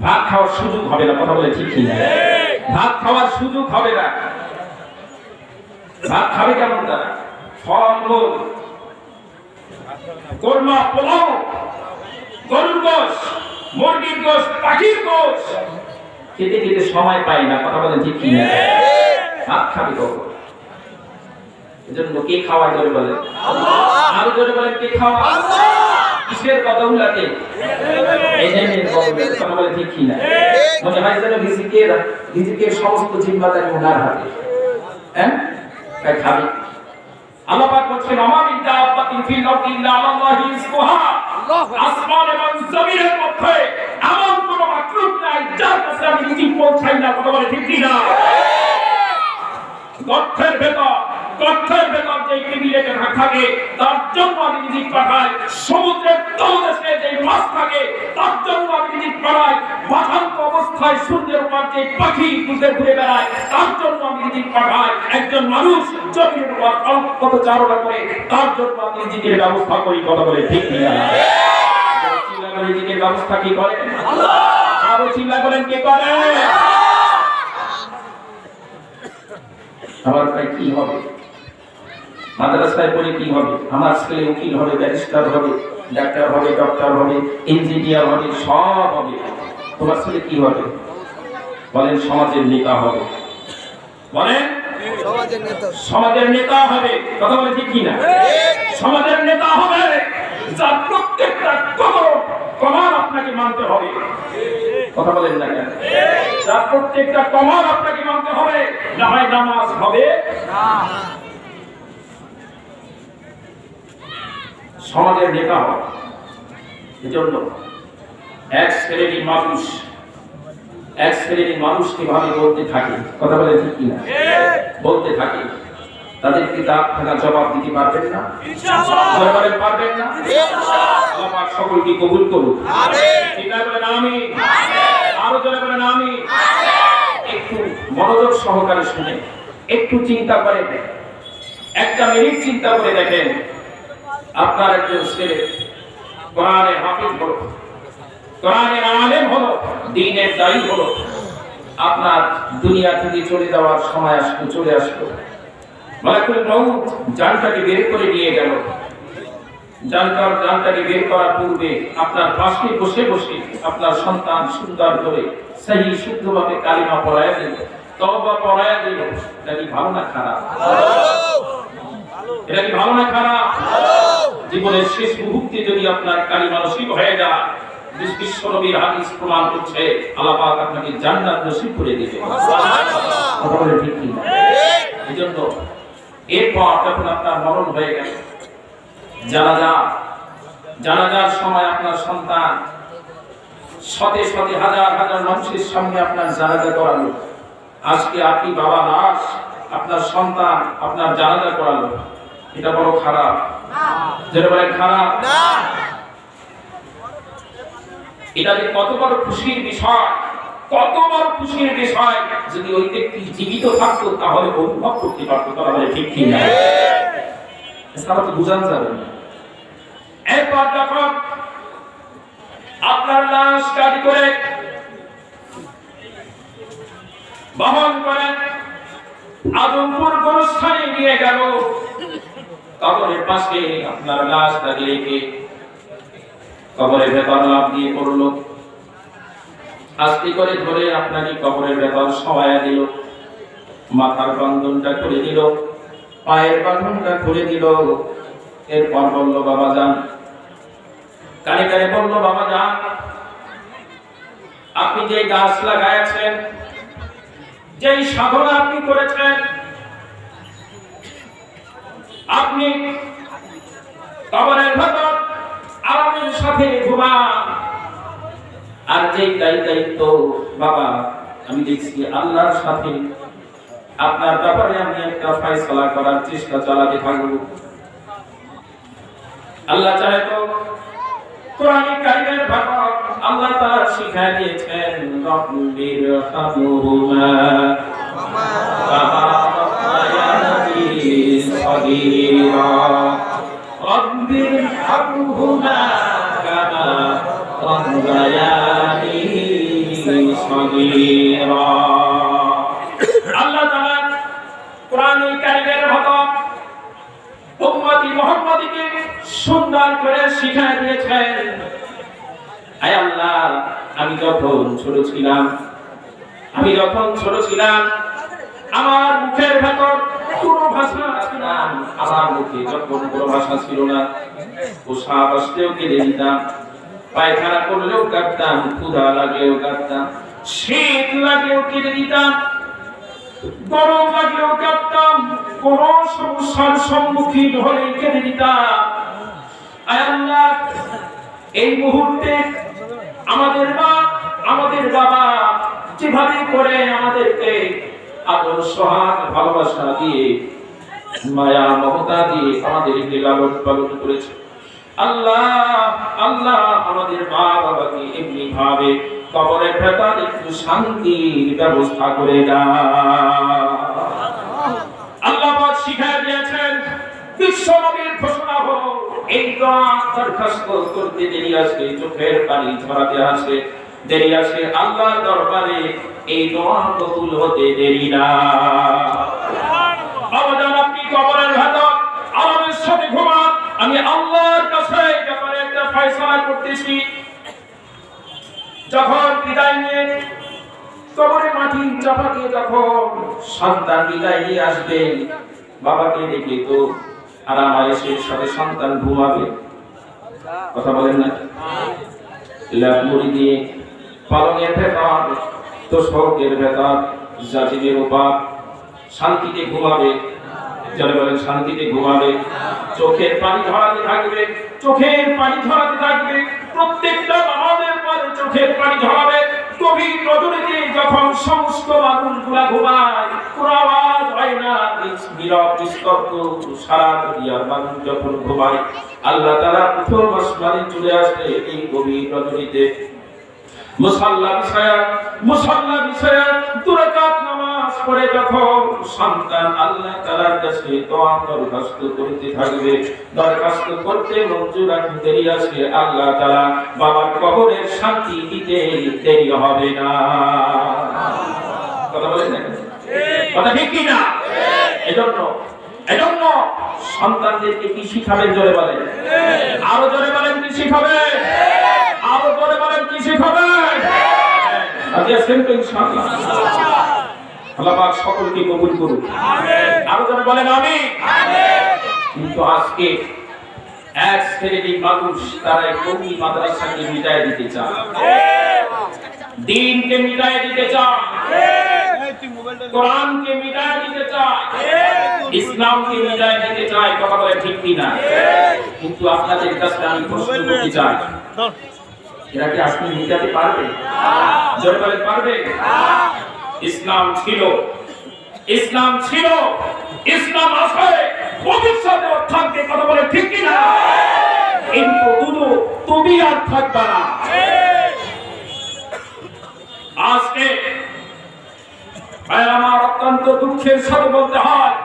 ভাত খাওয়ার সুযোগ হবে না, কথা বলে ঠিক কিনা। ভাত খাওয়ার সুযোগ হবে না। ভাত খাবে কেমন? তারা ফলমূল, কোরমা, পোলাও, গরুর গোশ, মুরগির গোশ, পাখির গোশ খেতে খেতে সময় পাই না, কথা বলেন ঠিক কিনা। ভাত খাবে কখন? এজন্য কে খাওয়ায় জোরে বলেন? আল্লাহ। আরো জোরে বলেন কে খাওয়ায়? আল্লাহ। কিসের বদৌলতে? ইলমের বদৌলতে, কথা বলেন ঠিক কিনা। মনে হয় যেন রিজিকের সমস্ত জিম্মাদারি ওনার হাতে। হ্যাঁ, তাই খাবে। আল্লাহ পাক বলেন আমা মিন দাব্বাতিন ফিল আরদি ইল্লা আলাল্লাহি রিজকুহা। আসমান এবং জমিনের মধ্যে এমন কোন মাখলুক নাই যার কাছে আমি রিজিক পৌঁছাই না, কথা বলে ঠিক কিনা। গর্তের ভেতর যে এই টেবিলে থাকে তার জন্য আমি রিজিক পাঠাই, সমুদ্রের তলদেশে যে মাছ থাকে তার জন্য আমি রিজিক পাঠাই, বাঁধান্ত অবস্থায় সূর্যের উপর যে পাখি ঘুরে ঘুরে বেড়ায় তার জন্য আমি রিজিক পাঠাই, একজন মানুষ জমির উপর কত চারণা করে তার জন্য আমি রিজিকের ব্যবস্থা করি। কথা বলে ঠিক না? রিজিকের ব্যবস্থা কি করে? আল্লাহ। আরো চিল্লা বলেন কে করে? আমার ভাই কি হবে? মাদ্রাসায় পড়ে কি হবে? আমার ছেলে উকিল হবে, ব্যারিস্টার হবে, ডাক্তার হবে, ডক্টর হবে, ইঞ্জিনিয়ার হবে, সব হবে। তোমার ছেলে কি হবে? বলেন সমাজের নেতা হবে। বলেন সমাজের নেতা হবে। কথা বলে ঠিক কিনা? সমাজের নেতা হবে যার প্রত্যেকটা কমান আপনাকে মানতে হবে। কথা বলেন না কেন? যার প্রত্যেকটা কমান আপনাকে মানতে হবে, না হয় নামাজ হবে না। সমাজের নেতা হবে। এজন্য এক শ্রেণীর মানুষ কিভাবে বলতে থাকে, কথা বলে ঠিক কিনা? বলতে থাকে তাদের কিতাব থাকা জবাব দিতে পারবেন না, ইনশাআল্লাহ পারবেন না। আল্লাহ সকলকে কবুল করুন। আমিন। চিল্লায় বলেন আমিন। আরো জোরে বলেন আমিন। একটু মনোযোগ সহকারে শুনে একটু চিন্তা করে দেখেন, একটা মিনিট চিন্তা করে দেখেন, আপনার একজন ছেলে কোরআনের হাফিজ হলো, কোরআনের আলেম হলো, দ্বীনের দায়ী হলো, আপনার দুনিয়া থেকে চলে যাওয়ার সময় চলে আসলো, মালাকুল মউত জানটাকে বের করে নিয়ে গেল। জানটাকে বের করার পূর্বে আপনার পাশে বসে বসে আপনার সন্তান সুন্দর করে সহি শুদ্ধভাবে কালিমা পড়ায়া দিল, তওবা পড়ায়া দিল। এটা কি ভালো না খারাপ? এটা কি ভালো না খারাপ? জীবনের শেষ মুহূর্তে যদি আপনার কালিমা নসিব হয়ে যায়, বিশ্ব নবীর হাদিস প্রমাণ করছে আল্লাহ পাক আপনাকে জান্নাত নসিব করে দিবেন। সুবহানাল্লাহ। কথা বলে ঠিক কি? এজন্য এরপর যখন আপনার মরণ হয়ে গেল, জানাজার সময় আপনার সন্তান শতে শতে হাজার হাজার মানুষের সামনে আপনার জানাজা করালো। আজকে আপনি বাবা লাশ, আপনার সন্তান আপনার জানাজা করালো, এটা বড় খারাপ? যেটা বলেন খারাপ না। এটা যে কত বড় খুশির বিষয়, কত বড় খুশির বিষয়। যদি ওই ব্যক্তি জীবিত থাকতো তাহলে অনুভব করতে পারতো। তারা বলে ঠিক কি না? এছাড়া তো বুঝানো যাবে না। এরপর যখন আপনার লাশ গাড়ি করে বহন করে আদমপুর গোরস্থানে নিয়ে গেল, কবরের পাশে আপনার লাশটাকে রেখে কবরের ভেতর লাফ দিয়ে পড়লো। আস্তে করে ধরে আপনাকে কবরের ভেতর শোয়ায়া দিল, মাথার বন্ধনটা খুলে দিল, পায়ের বাঁধনটা খুলে দিল। এরপর বলল বাবা যান, কানে কানে বলল বাবা যান, আপনি যে গাছ লাগাইছেন, যেই সাধনা আপনি করেছেন, আপনি কবরের ভেতর আরামের সাথে ঘুমান। আর যেই দায়িত্ব বাবা আমি দেখছি আল্লাহর সাথে আপনার ব্যাপারে আমি একটা ফয়সালা করার চেষ্টা চালাতে থাকব। আল্লাহ চাহে তো কোরআনে কারিমের ভাষা আল্লাহ তাআলা শিখিয়ে দিয়েছেন, রব্বির হামহুমা কামা রাব্বায়ানি সগীরা, রব্বির হামহুমা কামা রাব্বায়ানি সগীরা। আল্লাহ তাআলা কোরআনে কারিমের ভাষা উম্মতি মুহাম্মাদীকে সুন্দর করে শিখিয়ে দিয়েছেন। আয় আল্লাহ, আমি যখন ছোট ছিলাম আমার মুখের ভেতর কোনো ভাষা ছিল না, আমার মুখে যখন কোনো ভাষা ছিল না, পোশাক আসলেও কেঁদে দিতাম, পায়খানা করলেও কাঁদতাম, ক্ষুধা লাগলেও কাঁদতাম, শীত লাগলেও কেঁদে দিতাম, গরম লাগলেও কাঁদতাম, কোন সমস্যার সম্মুখীন হলে কেঁদে দিতাম। আয় আল্লাহ, এই মুহূর্তে আমাদের মা আমাদের বাবা যেভাবে করে আমাদেরকে আদর সোহাগ ভালোবাসা দিয়ে মায়া মমতা দিয়ে আমাদেরকে লালন পালন করেছে। আল্লাহ আল্লাহ আমাদের মা বাবাকে এমনি ভাবে কবরের ভেতর একটু শান্তির ব্যবস্থা করে দাও। আল্লাহ পাক শিখায় দিয়েছেন, বিশ্ব নবীর ঘোষণা হলো এই দোয়া দরখাস্ত করতে দেরি আসবে, চোখের পানি ঝরাতে আসবে দেরি আসবে, আল্লাহর দরবারে এই দোয়া কবুল হতে দেরি না। আবাদান আপনি কবরের ভেতর আরামের সাথে ঘুমান, আমি আল্লাহর কাছে এই ব্যাপারে একটা ফয়সালা করতেছি। যখন বিদায় নিয়ে কবরে মাটি চাপা দিয়ে যখন সন্তান বিদায় নিয়ে আসবে, বাবাকে দেখে তো আরাম আয়েশের সাথে সন্তান ঘুমাবে, কথা বলেন না? ল্যাপ মুড়ি দিয়ে পালনের ভেতর তোষকের ভেতর জাজিমের উপর শান্তিতে ঘুমাবে, যারা বলেন শান্তিতে ঘুমাবে। চোখের পানি ঝরাতে থাকবে, চোখের পানি ঝরাতে থাকবে, প্রত্যেকটা আমাদের পরে চোখের পানি ঝরাবে। গভীর রজনীতে যখন সমস্ত মানুষগুলা ঘুমায়, কোনো আওয়াজ হয় না, নীরব নিস্তব্ধ সারা দুনিয়ার মানুষ যখন ঘুমায়, আল্লাহ তাআলা প্রথম আসমানে চলে আসে এই গভীর রজনীতে। মুসাল্লা বিষয়া দুরাকাত নামাজ পড়ে যখন সন্তান আল্লাহ তাআলার কাছে দোয়া দরখাস্ত করতে থাকবে, দরখাস্ত করতে মঞ্জুর রাখতে দেরি আসবে, আল্লাহ তাআলা বাবার কবরের শান্তি দিতে দেরি হবে না। কথা বলেন না? কথা ঠিক কি না? এজন্য সন্তানদেরকে কি শিখাবেন? জোরে বলেন, আরো জোরে বলেন, কি শিখাবেন? আরো জোরে বলেন, কি শিখাবেন? ইনশাআল্লাহ আল্লাহ পাক সকলকে কবুল করুন, আমিন। আরো জোরে বলেন আমিন। কিন্তু আজকে এক শ্রেণীর মানুষ তারা কওমি মাদ্রাসাকে মিটায় দিতে চায়, দ্বীনকে মিটায় দিতে চায়, কোরআনকে মিটায় দিতে চায়, ইসলামকে মিটায় দিতে চায়। কথা বলে ঠিক কি না? কিন্তু আপনাদের কাছে আমি প্রশ্ন করতে চাই, এরা কি আজকে মিটাতে পারবে? জোরে বলেন, পারবে? ইসলাম ছিল, ইসলাম আছে, ভবিষ্যতে থাকবে। কথা বলে ঠিক কি না? কিন্তু তুমি আর থাকবে না। আজকে আমার অত্যন্ত দুঃখের সাথে বলতে হয়,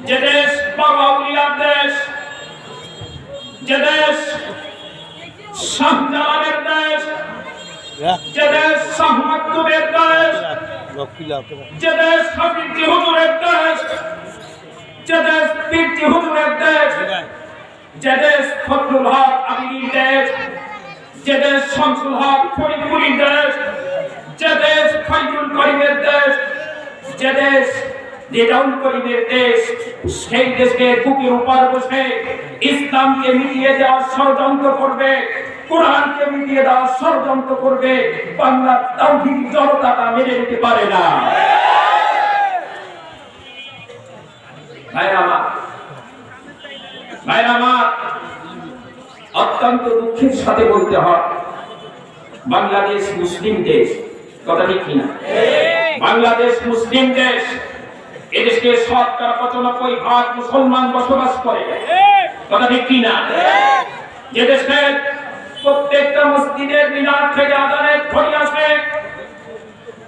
যে দেশ বাবা উলিয়ার দেশ, যে দেশ শাহজালালের দেশ, যে দেশ শাহ মাকতুমের দেশ, যে দেশ হাফিজি হুজুরের দেশ, যে দেশ পীরজি হুজুরের দেশ, যে দেশ ফজলুল হক আমিনীর দেশ, যে দেশ শামসুল হক ফরিদপুরের দেশ, যে দেশ ফয়জুল করিমের দেশ, যে দেশ রেজাউল করিমের দেশ, সেই দেশকে বুকের উপর বসে ইসলামকে মিটিয়ে দেওয়ার ষড়যন্ত্র করবে, কোরআনকে মিটিয়ে দেওয়ার ষড়যন্ত্র করবে, বাংলার তাওহীদ জনতাটা মেনে নিতে পারে না। ভাইরা আমার, অত্যন্ত দুঃখের সাথে বলতে হয়, বাংলাদেশ মুসলিম দেশ, কথা ঠিক কিনা? বাংলাদেশ মুসলিম দেশ, এদেশকে 95% মুসলমান বসবাস করে, কথা ঠিক কিনা? যে দেশে প্রত্যেকটা মসজিদের মিনার থেকে আযানের ধ্বনি আসে,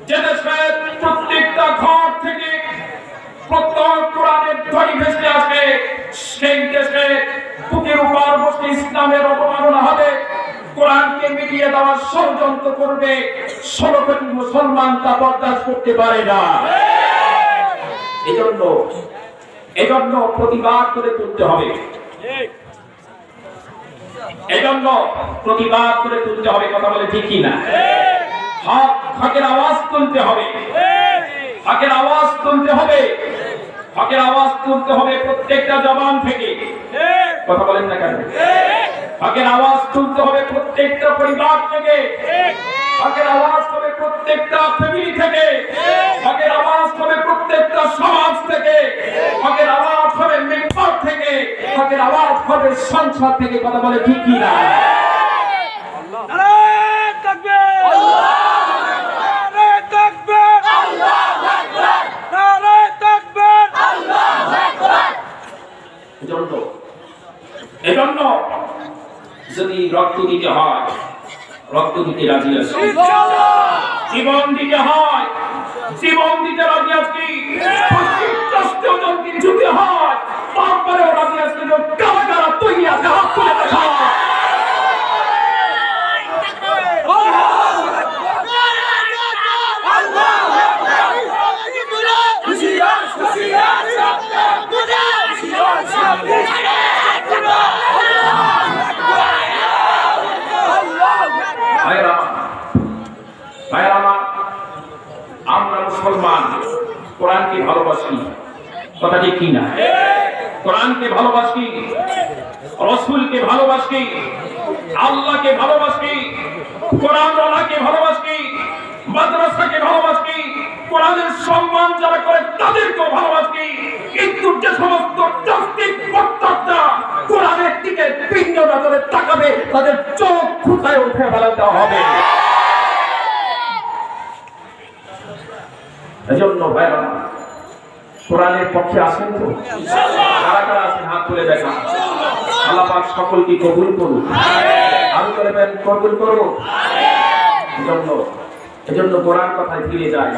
যে দেশে প্রত্যেকটা ঘর থেকে প্রত্যেক কোরআনের ধ্বনি ভেসে আসে, সেই দেশে বুকের উপর বসে ইসলামের অবমাননা হবে, কোরআনকে মিটিয়ে দেওয়ার ষড়যন্ত্র করবে, 16 কোটি মুসলমান তা বরদাস্ত করতে পারে না। এজন্য প্রতিবাদ করে তুলতে হবে, কথা বলে ঠিক কি না? হকের আওয়াজ তুলতে হবে, হকের আওয়াজ তুলতে হবে, হকের আওয়াজ তুলতে হবে প্রত্যেকটা জবান থেকে, কথা বলেন না কেন? হকের আওয়াজ তুলতে হবে প্রত্যেকটা পরিবার থেকে, হকের আওয়াজ হবে প্রত্যেকটা ফ্যামিলি থেকে, হকের আওয়াজ হবে প্রত্যেকটা সমাজ থেকে, হকের আওয়াজ হবে মিম্বার থেকে, হকের আওয়াজ হবে সংসদ থেকে, কথা বলে ঠিক কি না? নারে তাকবীর, আল্লাহু আকবার, নারে তাকবীর, আল্লাহু আকবার, নারে তাকবীর, আল্লাহু রক্ত দিতে হয়, রক্ত দিতে রাজি আছি, জীবন দিতে হয়, জীবন দিতে রাজি আছি, দিতে হয়, তারপরেও রাজি আছি। কারা কারা তৈরি আছে হাত তুলে দেখা। আমরা মুসলমান কোরআনকে ভালোবাসি, কথা ঠিক কিনা? কোরআনকে ভালোবাসি, রাসূলকে ভালোবাসি, আল্লাহকে ভালোবাসি, কোরআনওয়ালাকে ভালোবাসি, মাদ্রাসাকে ভালোবাসি, কোরআনের সম্মান যারা করে তাদেরকেও ভালোবাসি। কিন্তু যে সমস্ত নাস্তিক বক্তারা কোরআনের দিকে ভিন্ন নজরে তাকাবে তাদের চোখ খুঁটায় উঠে ফেলাতে হবে। এজন্য ভাইরা কোরআনের পক্ষে আছেন তো? কারা কারা আছেন হাত তুলে দেখা। আল্লাহ পাক সকলকে কবুল করুন, আরো বলবেন কবুল করুন। এজন্য কোরআন কথায় ফিরে যায়।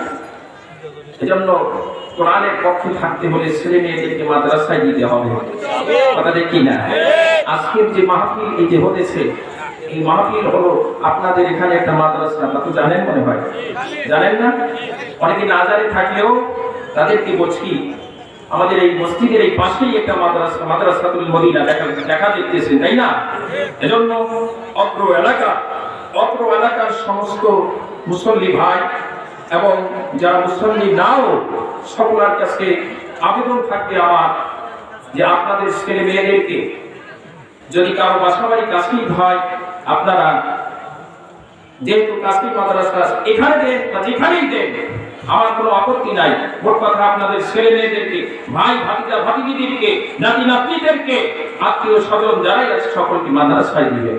এজন্য কোরআনের পক্ষে থাকতে হলে ছেলে মেয়েদেরকে মাদ্রাসায় দিতে হবে, কথা দেখি না? আজকের যে মাহফিল এই যে হতেছে, এই মাহফিল হলো আপনাদের এখানে একটা মাদ্রাসা, আপনারা তো জানেন মনে হয়, জানেন না? অনেকে না জানে থাকলেও তাদেরকে বলছি আমাদের এই মসজিদের এই পাশেই একটা মাদ্রাসা, মাদ্রাসাতুল মদিনা দেখা দেখতেছেন, তাই না? এজন্য অত্র এলাকার সমস্ত মুসল্লি ভাই এবং যারা মুসল্লি নাও সকলের কাছে আবেদন থাকবে আমার যে আপনাদের ছেলে মেয়েদেরকে যদি কারো বাসাবাড়ি কাছেই হয়, আপনারা যেহেতু কাছেই মাদ্রাসা এখানে দেন বা যেখানেই দেন আমার কোনো আপত্তি নাই। মোট কথা আপনাদের ছেলে মেয়েদেরকে, ভাই ভাতিজা ভাতিজিদেরকে, নাতি নাতনিদেরকে, আত্মীয় স্বজন যারাই আছে সকলকে মাদ্রাসায় দিবে।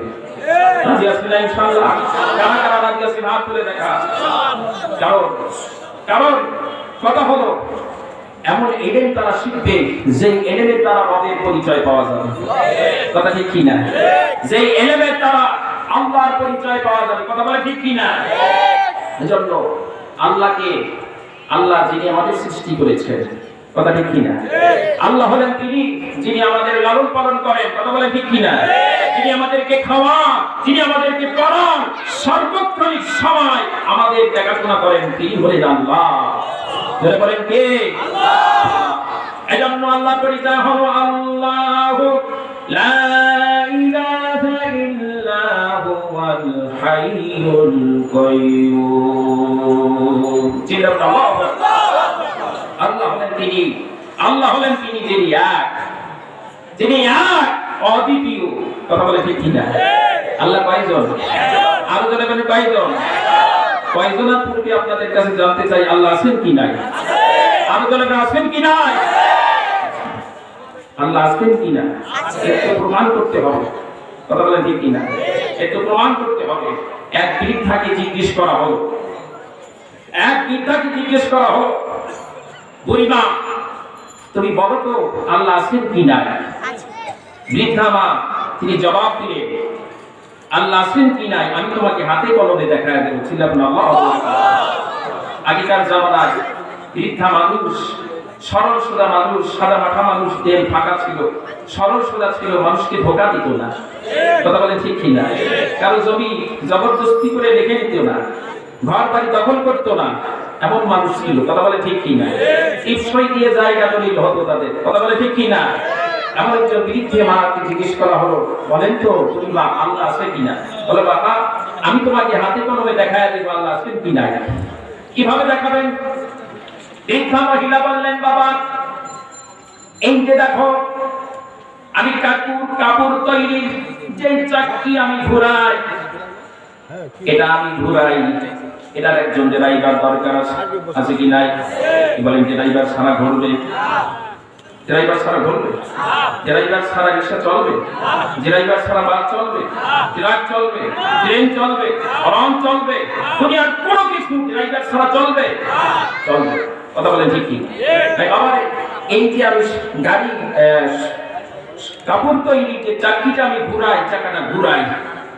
রাজি আছেন না ইনশাআল্লাহ? কারা কারা রাজি আছেন হাত তুলে দেখা। কারণ কথা হলো এমন এলেম তারা শিখবে যে এলেমে তারা রবের পরিচয় পাওয়া যাবে, কথা ঠিক কিনা? যে এলেমে তারা আল্লাহর পরিচয় পাওয়া যাবে, কথা বলে ঠিক কিনা? এজন্য আল্লাহ যিনি আমাদের সৃষ্টি করেছেন, কথা ঠিক কিনা? আল্লাহ হলেন তিনি যিনি আমাদের লালন পালন করেন, কথা বলে ঠিক কিনা? যিনি আমাদেরকে খাওয়ান, যিনি আমাদেরকে পড়ান, সর্বক্ষণিক সময় আমাদের দেখাশোনা করেন, তিনি হলেন আল্লাহ। যারা বলেন কে? এজন্য আল্লাহ পরিচয় হলো আল্লাহু লা ইলাহা ইল্লা হুয়াল হাইয়ুল কাইয়্যুম। আল্লাহ হলেন তিনি যিনি এক অদ্বিতীয়, কথা বলে ঠিক কিনা? আল্লাহ কয়জন? আরো জনে বলেন কয়জন? কয়জনের পূর্বে আপনাদের কাছে জানতে চাই আল্লাহ আছেন কি নাই? আরো জনে আছেন কি নাই? আল্লাহ আছেন কি না একটু প্রমাণ করতে হবে, কথা বলেন ঠিক কিনা? একটু প্রমাণ করতে হবে। এক বৃদ্ধাকে জিজ্ঞেস করা হলো, বুড়িমা তুমি বলো তো আল্লাহ আছেন কি না? বৃদ্ধা মা তিনি জবাব দিলেন, আল্লাহ আছেন কি নাই আমি তোমাকে হাতে কলমে দেখায় দেবো। আগেকার জামানায় বৃদ্ধা মানুষ, সরল সোজা মানুষ, সাদা মাথা মানুষ, দেহ ফাঁকা ছিল, সরল সোজা ছিল, মানুষকে ধোকা দিত না, কথা বলে ঠিক কিনা? কারো জমি জবরদস্তি করে রেখে দিত না, ঘর বাড়ি দখল করতো না, এমন মানুষ ছিল, কথা বলে ঠিক কিনা? টিপসই দিয়ে জায়গা দলিল হতো তাদের, কথা বলে ঠিক কিনা? এমন একজন বৃদ্ধে মাকে জিজ্ঞেস করা হলো, বলেন তো তুমি মা আল্লাহ আছে কিনা? বলে বাবা আমি তোমাকে হাতে কলমে দেখায় দেবো আল্লাহ আছেন কিনা। কিভাবে দেখাবেন? বৃদ্ধা মহিলা বললেন, বাবা এই যে দেখো আমি কাপড় তৈরির যে চাকরি আমি ঘুরাই, এটা আমি ঘুরাই, এটার একজন ড্রাইভার দরকার আছে কি নাই? বলেন ড্রাইভার ছাড়া ঘুরবে? ড্রাইভার ছাড়া ঘুরবে? ড্রাইভার ছাড়া রিক্সা চলবে? ড্রাইভার ছাড়া বাস চলবে? ট্রাক চলবে? ট্রেন চলবে? হরন চলবে? দুনিয়ার কোনো কিছু ড্রাইভার ছাড়া চলবে? চলবে, কথা বলেন ঠিক কি? আবার এই যে আমি গাড়ি কাপড় তৈরি যে চাকরিটা আমি ঘুরাই, চাকাটা ঘুরাই,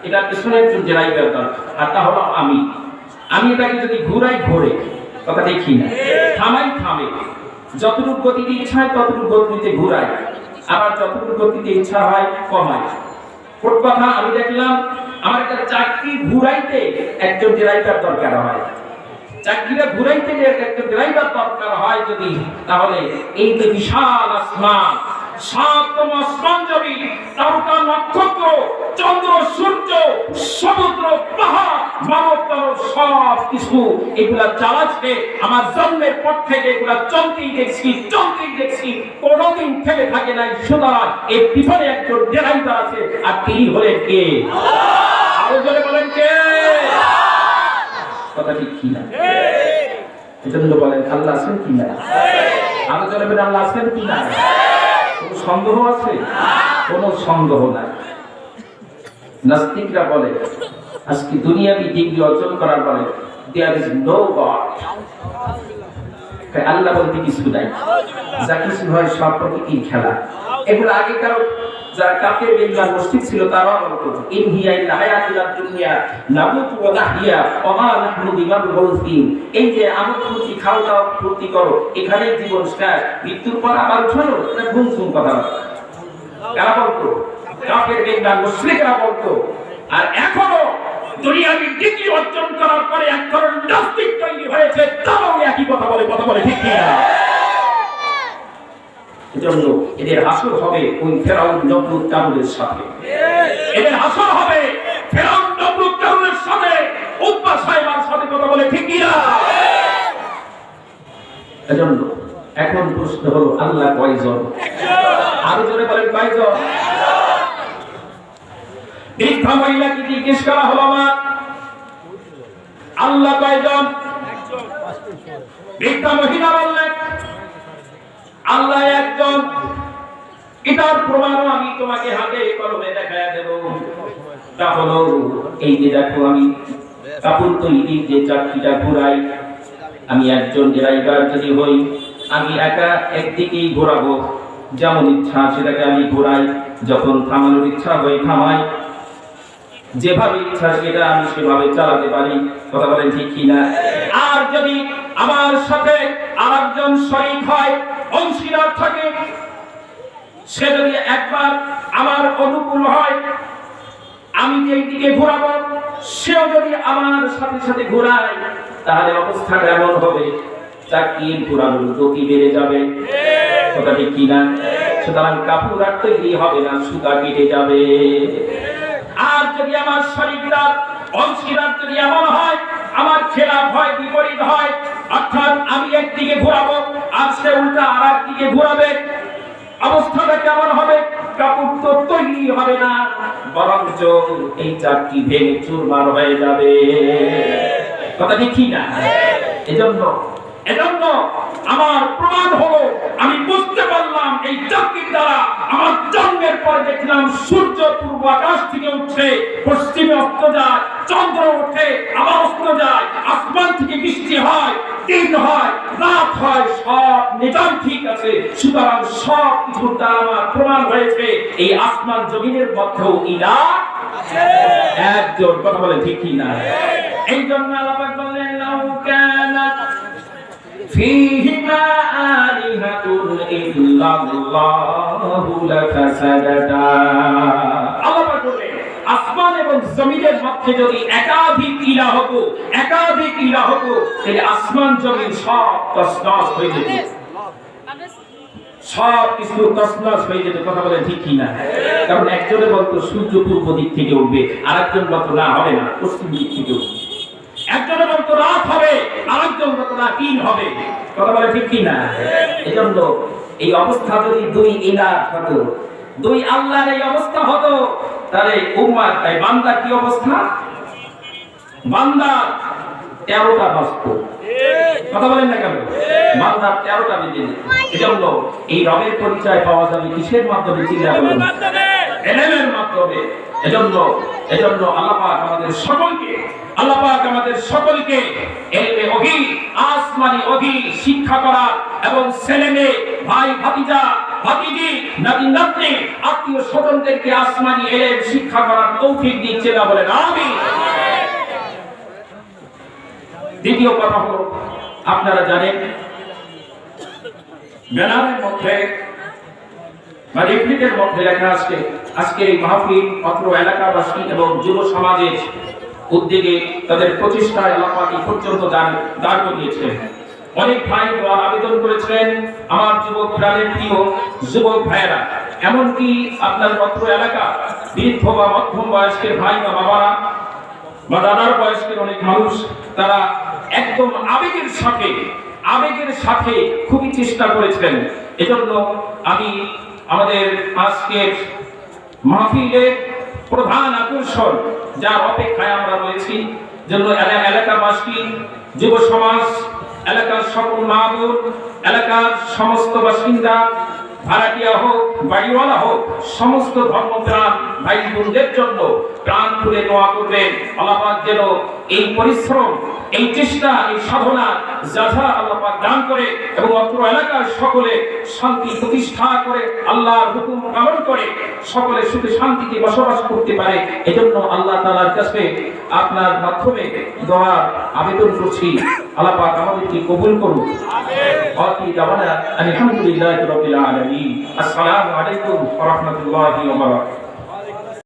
এটা পিছনে একজন ড্রাইভার দরকার, আর তা হলো আমি এটাকে যদি ঘুরাই ঘোরে, কথা দেখি না, থামাই থামে, যতটুকু গতিতে ইচ্ছা হয় ততটুকু গতিতে ঘুরাই, আবার যতটুকু গতিতে ইচ্ছা হয় কমাই। মোট কথা আমি দেখলাম আমার একটা চাকরি ঘুরাইতে একজন ড্রাইভার দরকার হয়, চাকরিটা ঘুরাইতে যে একটা ড্রাইভার দরকার হয় যদি, তাহলে এই যে বিশাল আসমান, সাতম আসমান জমি, তারকা নক্ষত্র, চন্দ্র সূর্য, সমুদ্র পাহাড়, মানব মানব সব কিছু এগুলা চালাচ্ছে আমার জন্মের পর থেকে, এগুলা চলতেই দেখছি, কোনোদিন থেমে থাকে নাই। সুতরাং এর পিছনে একজন ড্রাইভার আছে, আর তিনি হলেন কে? আরো জোরে বলেন কে? কথা ঠিক কি না? এজন্য বলেন আল্লাহ আছেন কি না? আরো জোরে বলেন আল্লাহ আছেন কি না? কোনো সন্দেহ আছে? কোনো সন্দেহ নাই। নাস্তিকরা বলে আজকে দুনিয়াবি ডিগ্রি অর্জন করার পরে দেয়ার ইজ নো গড, আল্লাহ বলতে কিছু নাই, যা কিছু হয় সব প্রকৃতির খেলা। এগুলো আগেকার যারা কাফের বেঈমান মুশরিক ছিল তারা বলতো ইন হিয়া ইল্লা হায়াতুদ দুনিয়া নামুতু ওয়া নাহইয়া ওয়া মা নাহনু বিমাবউসিন, এই যে আমোদ ফুর্তি খাও দাও ফুর্তি করো, এখানেই জীবন শেষ, মৃত্যুর পর আবার উঠানো, এটা ঘুমসুম কথা। কারা বলতো? কাফের বেঈমান মুশরিকরা বলতো। আর এখনো দুনিয়াবি ডিগ্রি অর্জন করার পরে এক ধরনের নাস্তিক তৈরি হয়েছে, তারাও একই কথা বলে ঠিক কিনা? এজন্য এদের হাসর হবে ওই ফেরাউন নমরুদ কারুনের সাথে, এদের হাসর হবে ফেরাউন নমরুদ কারুনের সাথে, উতবা সাইবার সাথে, কথা বলে ঠিক কিনা? এজন্য এখন প্রশ্ন হলো আল্লাহ কয়জন? আরো জোরে বলেন কয়জন? বৃদ্ধা মহিলাকে জিজ্ঞেস করা হলো আমার আল্লাহ কয়জন? বৃদ্ধা মহিলা বললেন আল্লাহ একজন। এটার প্রমাণও আমি তোমাকে হাতে কলমে দেখায় দেব। তা হলো এই যে দেখো আমি কাপড় তৈরির যে চাকরিটা ঘুরাই, আমি একজন ড্রাইভার যদি হই, আমি একা একদিকেই ঘোরাবো, যেমন ইচ্ছা সেটাকে আমি ঘোরাই, যখন থামানোর ইচ্ছা হয় থামাই, যেভাবে ইচ্ছা সেটা আমি সেভাবে চালাতে পারি, কথা বলেন ঠিক কিনা? আর যদি আমার সাথে আরেকজন শরীক হয়, অংশীদার থাকে, সে যদি একবার আমার অনুকূল হয়, আমি যেই দিকে ঘোরাবো সেও যদি আমার সাথে সাথে ঘোরায়, তাহলে অবস্থাটা এমন হবে চাকরির ঘোরানোর গতি বেড়ে যাবে, কথা ঠিক কিনা? সুতরাং কাপড় আর তৈরি হবে না, সুতা কেটে যাবে। আর যদি আমার শরীরটা অংশীদার যদি এমন হয়, আমার খেলাফ হয়, বিপরীত হয়, অর্থাৎ আমি একদিকে ঘোরাবো আর সে উল্টা আর একদিকে ঘোরাবে, অবস্থাটা কেমন হবে? কাপড় তো তৈরি হবে না, বরঞ্চ এই চাকরি ভেঙে চুরমার হয়ে যাবে, কথা ঠিক না? এজন্য আমার প্রমাণ হলো আমি বুঝতে পারলাম এই চাকরির দ্বারা আমার জন্মের পর দেখলাম সূর্য পূর্ব আকাশ থেকে উঠছে, পশ্চিমে অস্ত যায়, চন্দ্র ওঠে আবার অস্ত যায়, আসমান থেকে বৃষ্টি হয়, দিন হয়, রাত হয়, সব নিজাম ঠিক আছে। সুতরাং সব কিছুর দ্বারা আমার প্রমাণ হয়েছে এই আসমান জমিনের মধ্যেও ইলাহ আছে, একজন, কথা বলে ঠিক না? এই জন্য আল্লাহ পাক বললেন লাউ কানাত ফীহিমা আলিহাতুন ইল্লাল্লাহু লাফাসাদাতা। আল্লাহ পাক বলেন আসমান এবং জমিনের মধ্যে যদি একাধিক ইলাহ হতো, তাহলে আসমান জমিন সব তছনছ হয়ে যেত, সব কিছু তছনছ হয়ে যেত, কথা বলে ঠিক না? কারণ একজনে বলতো সূর্য পূর্ব দিক থেকে উঠবে, আরেকজন বলতো না হবে না, পশ্চিম দিক থেকে উঠবে, একজনে বলতো রাত হবে, আরেকজন বলতো না দিন হবে, কথা বলে ঠিক না? এজন্য এই অবস্থা যদি দুই ইলাহ হতো, দুই আল্লাহর এই অবস্থা হতো, তাহলে উম্মাত এই বান্দা কি অবস্থা? বান্দা 13টা বাস্ত, কথা বলেন না কেন? বান্দা 13টা বেজে যেত। এজন্য এই রবের পরিচয় পাওয়া যাবে কিসের মাধ্যমে? চিন্তা বলেন, ইলমের মাধ্যমে। এজন্য আল্লাহ পাক আমাদের সকলকে ইলমে ওহী, আসমানি ওহী শিক্ষা করা এবং ছেলে মেয়ে, ভাই ভাতিজা ভাতিজি, নাতি-নাতনি, আত্মীয়-স্বজনদেরকে আসমানি ইলম শিক্ষা করার তৌফিক দিচ্ছে না, বলেন আমিন। দ্বিতীয় কথা হলো, আপনারা জানেন ব্যানারের মধ্যে বা রিপ্লিটের মধ্যে লেখা আছে আজকের এই মাহফিল অত্র এলাকাবাসী এবং যুব সমাজের উদ্যোগে তাদের প্রচেষ্টায় আল্লাহ পাক এই পর্যন্ত দাঁড় করিয়েছেন। অনেক ভাই দোয়ার আবেদন করেছেন, আমার যুবক প্রাণের প্রিয় যুবক ভাইয়েরা, এমনকি আপনার অত্র এলাকা বৃদ্ধ বা মধ্যম বয়স্কের ভাই বা বাবারা বা দাদার বয়স্কের অনেক মানুষ, তারা একদম আবেগের সাথে খুবই চেষ্টা করেছেন। এজন্য আমি আমাদের আজকের মাহফিলের প্রধান আকর্ষণ, যার অপেক্ষায় আমরা রয়েছি, জন্য এলাকাবাসী, যুব সমাজ, এলাকার সকল মা-বোন, এলাকার সমস্ত বাসিন্দা, ভাড়াটিয়া হোক, বাড়িওয়ালা হোক, সমস্ত ধর্মপ্রাণ ভাই বোনদের জন্য প্রাণ খুলে দোয়া করবেন। আল্লাহ পাক যেন এই পরিশ্রম, এই চেষ্টা, এই সাধনা যাথা আল্লাহ পাক দান করে এবং অত্র এলাকার সকলে শান্তি প্রতিষ্ঠা করে, আল্লাহর হুকুম পালন করে সকলে সুখে শান্তিতে বসবাস করতে পারে। এজন্য আল্লাহ তাআলার কাছে আপনার মাধ্যমে দোয়ার আবেদন করছি। আল্লাহ পাক আমাদেরকে কবুল করুন। আমিন। বাকি দাওয়ানা আলহামদুলিল্লাহি রাব্বিল আলামিন। আসসালামু আলাইকুম ওয়া রাহমাতুল্লাহি ওয়া বারাকাতুহু।